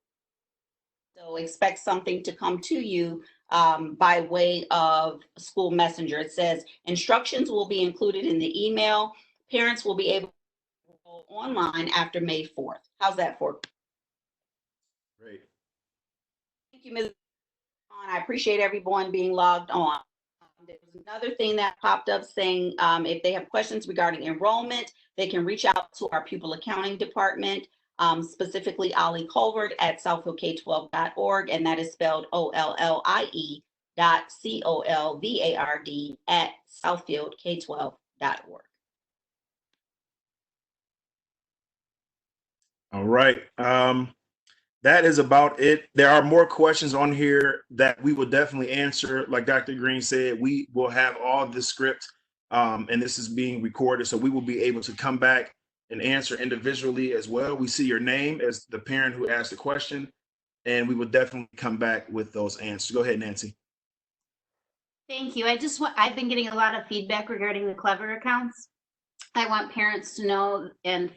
So expect something to come to you by way of school messenger. It says instructions will be included in the email. Parents will be able to go online after May 4th. How's that for? Great. Thank you, Ms. I appreciate everyone being logged on. There was another thing that popped up saying if they have questions regarding enrollment, they can reach out to our pupil accounting department, specifically Ollie Colvert at southfieldk12.org, and that is spelled OLLIE.COLVARD at southfieldk12.org. All right. That is about it. There are more questions on here that we will definitely answer. Like Dr. Green said, we will have all the script, and this is being recorded, so we will be able to come back and answer individually as well. We see your name as the parent who asked the question, and we will definitely come back with those answers. Go ahead, Nancy. Thank you. I've been getting a lot of feedback regarding the Clever accounts. I want parents to know and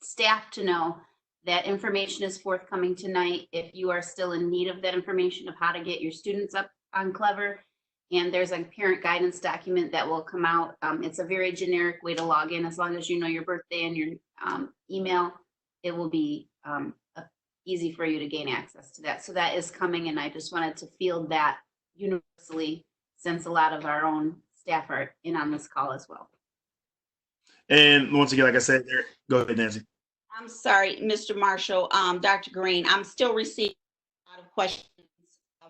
staff to know that information is forthcoming tonight. If you are still in need of that information of how to get your students up on Clever, and there's a parent guidance document that will come out. It's a very generic way to log in. As long as you know your birthday and your email, it will be easy for you to gain access to that. So that is coming, and I just wanted to field that universally since a lot of our own staff are in on this call as well. And once again, like I said, go ahead, Nancy. I'm sorry, Mr. Marshall, Dr. Green, I'm still receiving a lot of questions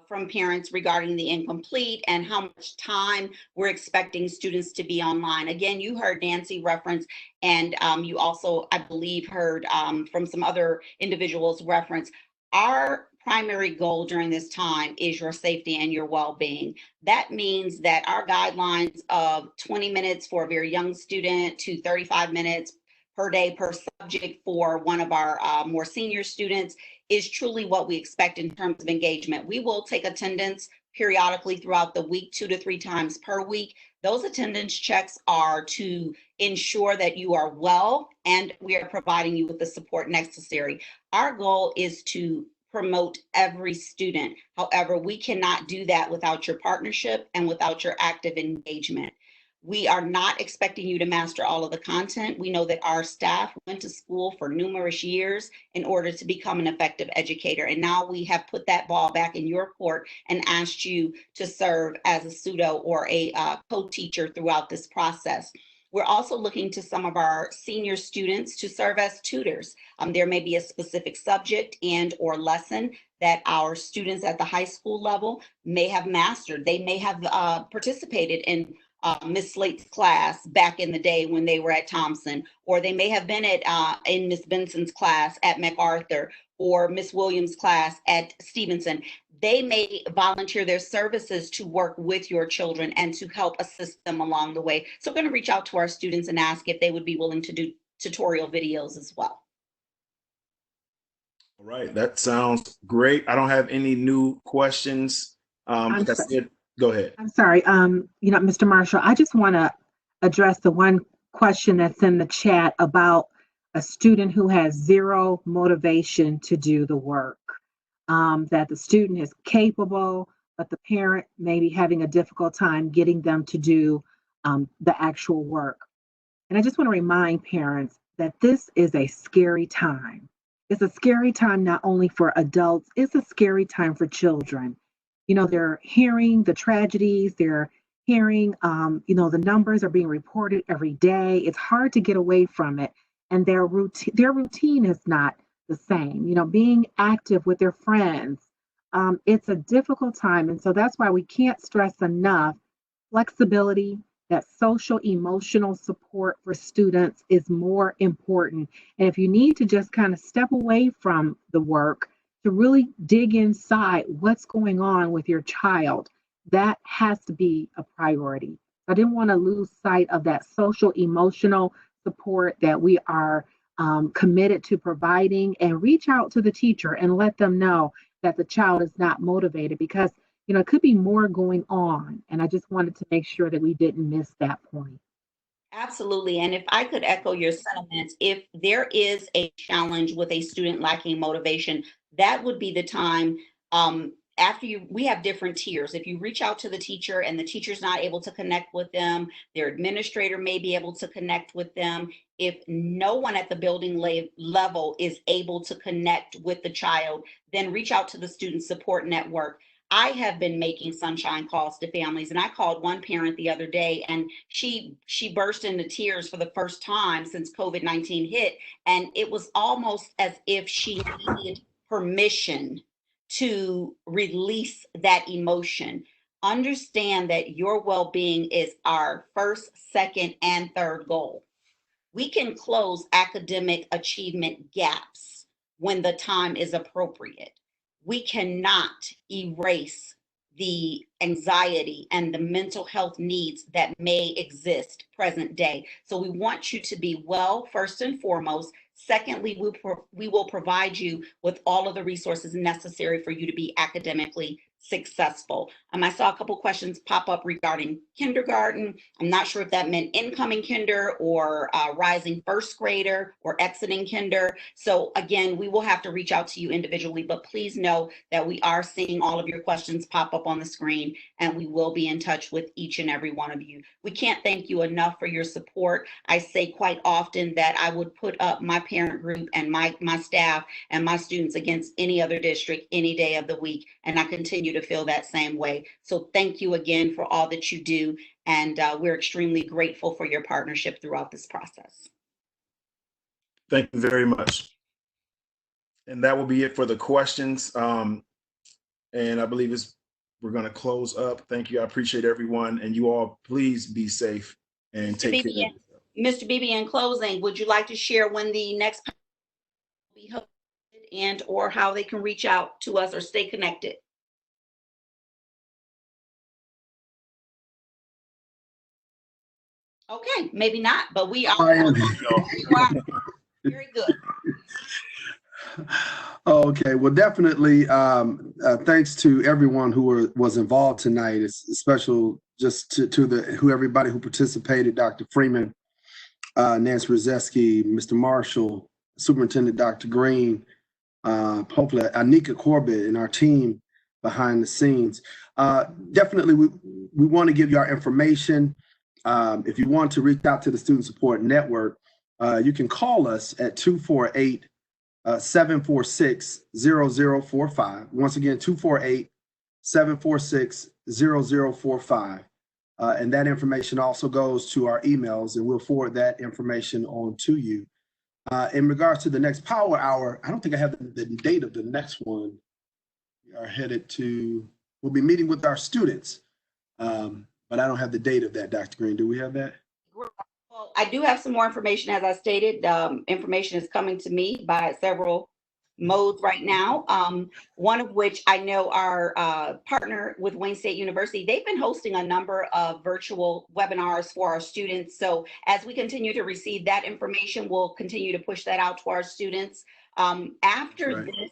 from parents regarding the incomplete and how much time we're expecting students to be online. Again, you heard Nancy reference, and you also, I believe, heard from some other individuals reference. Our primary goal during this time is your safety and your well-being. That means that our guidelines of 20 minutes for a very young student to 35 minutes per day per subject for one of our more senior students is truly what we expect in terms of engagement. We will take attendance periodically throughout the week, 2 to 3 times per week. Those attendance checks are to ensure that you are well and we are providing you with the support necessary. Our goal is to promote every student. However, we cannot do that without your partnership and without your active engagement. We are not expecting you to master all of the content. We know that our staff went to school for numerous years in order to become an effective educator. And now we have put that ball back in your court and asked you to serve as a pseudo or a co-teacher throughout this process. We're also looking to some of our senior students to serve as tutors. There may be a specific subject and or lesson that our students at the high school level may have mastered. They may have participated in Miss Slate's class back in the day when they were at Thompson, or they may have been at in Miss Benson's class at MacArthur, or Miss Williams' class at Stevenson. They may volunteer their services to work with your children and to help assist them along the way. So we're going to reach out to our students and ask if they would be willing to do tutorial videos as well. All right, that sounds great. I don't have any new questions. That's it. Go ahead. I'm sorry. Mr. Marshall, I just want to address the one question that's in the chat about a student who has zero motivation to do the work. That the student is capable, but the parent may be having a difficult time getting them to do the actual work. And I just want to remind parents that this is a scary time. It's a scary time not only for adults, it's a scary time for children. They're hearing the tragedies, they're hearing, the numbers are being reported every day. It's hard to get away from it. And their routine is not the same. Being active with their friends, it's a difficult time. And so that's why we can't stress enough flexibility, that social emotional support for students is more important. And if you need to just kind of step away from the work to really dig inside what's going on with your child, that has to be a priority. I didn't want to lose sight of that social emotional support that we are committed to providing, and reach out to the teacher and let them know that the child is not motivated, because it could be more going on. And I just wanted to make sure that we didn't miss that point. Absolutely. And if I could echo your sentiments, if there is a challenge with a student lacking motivation, that would be the time. We have different tiers. If you reach out to the teacher and the teacher's not able to connect with them, their administrator may be able to connect with them. If no one at the building level is able to connect with the child, then reach out to the student support network. I have been making sunshine calls to families, and I called one parent the other day, and she burst into tears for the first time since COVID-19 hit. And it was almost as if she needed permission to release that emotion. Understand that your well-being is our first, second, and third goal. We can close academic achievement gaps when the time is appropriate. We cannot erase the anxiety and the mental health needs that may exist present day. So we want you to be well, first and foremost. Secondly, we will provide you with all of the resources necessary for you to be academically successful. I saw a couple questions pop up regarding kindergarten. I'm not sure if that meant incoming kinder or rising first grader or exiting kinder. So again, we will have to reach out to you individually, but please know that we are seeing all of your questions pop up on the screen, and we will be in touch with each and every one of you. We can't thank you enough for your support. I say quite often that I would put up my parent group and my staff and my students against any other district any day of the week, and I continue to feel that same way. So thank you again for all that you do, and we're extremely grateful for your partnership throughout this process. Thank you very much. And that will be it for the questions. And I believe we're going to close up. Thank you. I appreciate everyone, and you all please be safe and take care. Mr. Beebe, in closing, would you like to share when the next will be hosted and or how they can reach out to us or stay connected? Okay, maybe not, but we are very good. Okay, well, definitely thanks to everyone who was involved tonight. It's special just to everybody who participated: Dr. Freeman, Nancy Rozeski, Mr. Marshall, Superintendent Dr. Green, hopefully Anika Corbett and our team behind the scenes. Definitely, we want to give you our information. If you want to reach out to the Student Support Network, you can call us at 248-746-0045. Once again, 248-746-0045. And that information also goes to our emails, and we'll forward that information on to you. In regards to the next Power Hour, I don't think I have the date of the next one. We are headed to, we'll be meeting with our students, but I don't have the date of that, Dr. Green. Do we have that? Well, I do have some more information. As I stated, information is coming to me by several modes right now. One of which I know our partner with Wayne State University, they've been hosting a number of virtual webinars for our students. So as we continue to receive that information, we'll continue to push that out to our students. After this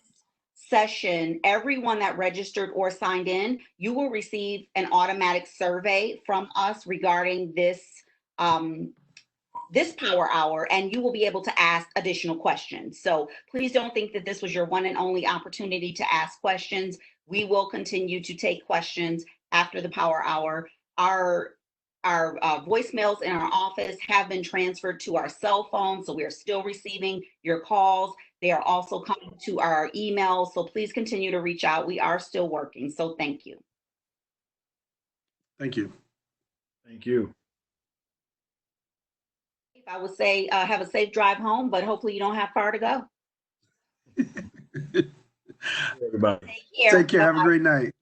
session, everyone that registered or signed in, you will receive an automatic survey from us regarding this this Power Hour, and you will be able to ask additional questions. So please don't think that this was your one and only opportunity to ask questions. We will continue to take questions after the Power Hour. Our voicemails in our office have been transferred to our cell phone, so we are still receiving your calls. They are also coming to our emails, so please continue to reach out. We are still working, so thank you. Thank you. Thank you. I would say have a safe drive home, but hopefully you don't have far to go. Everybody. Take care. Take care. Have a great night.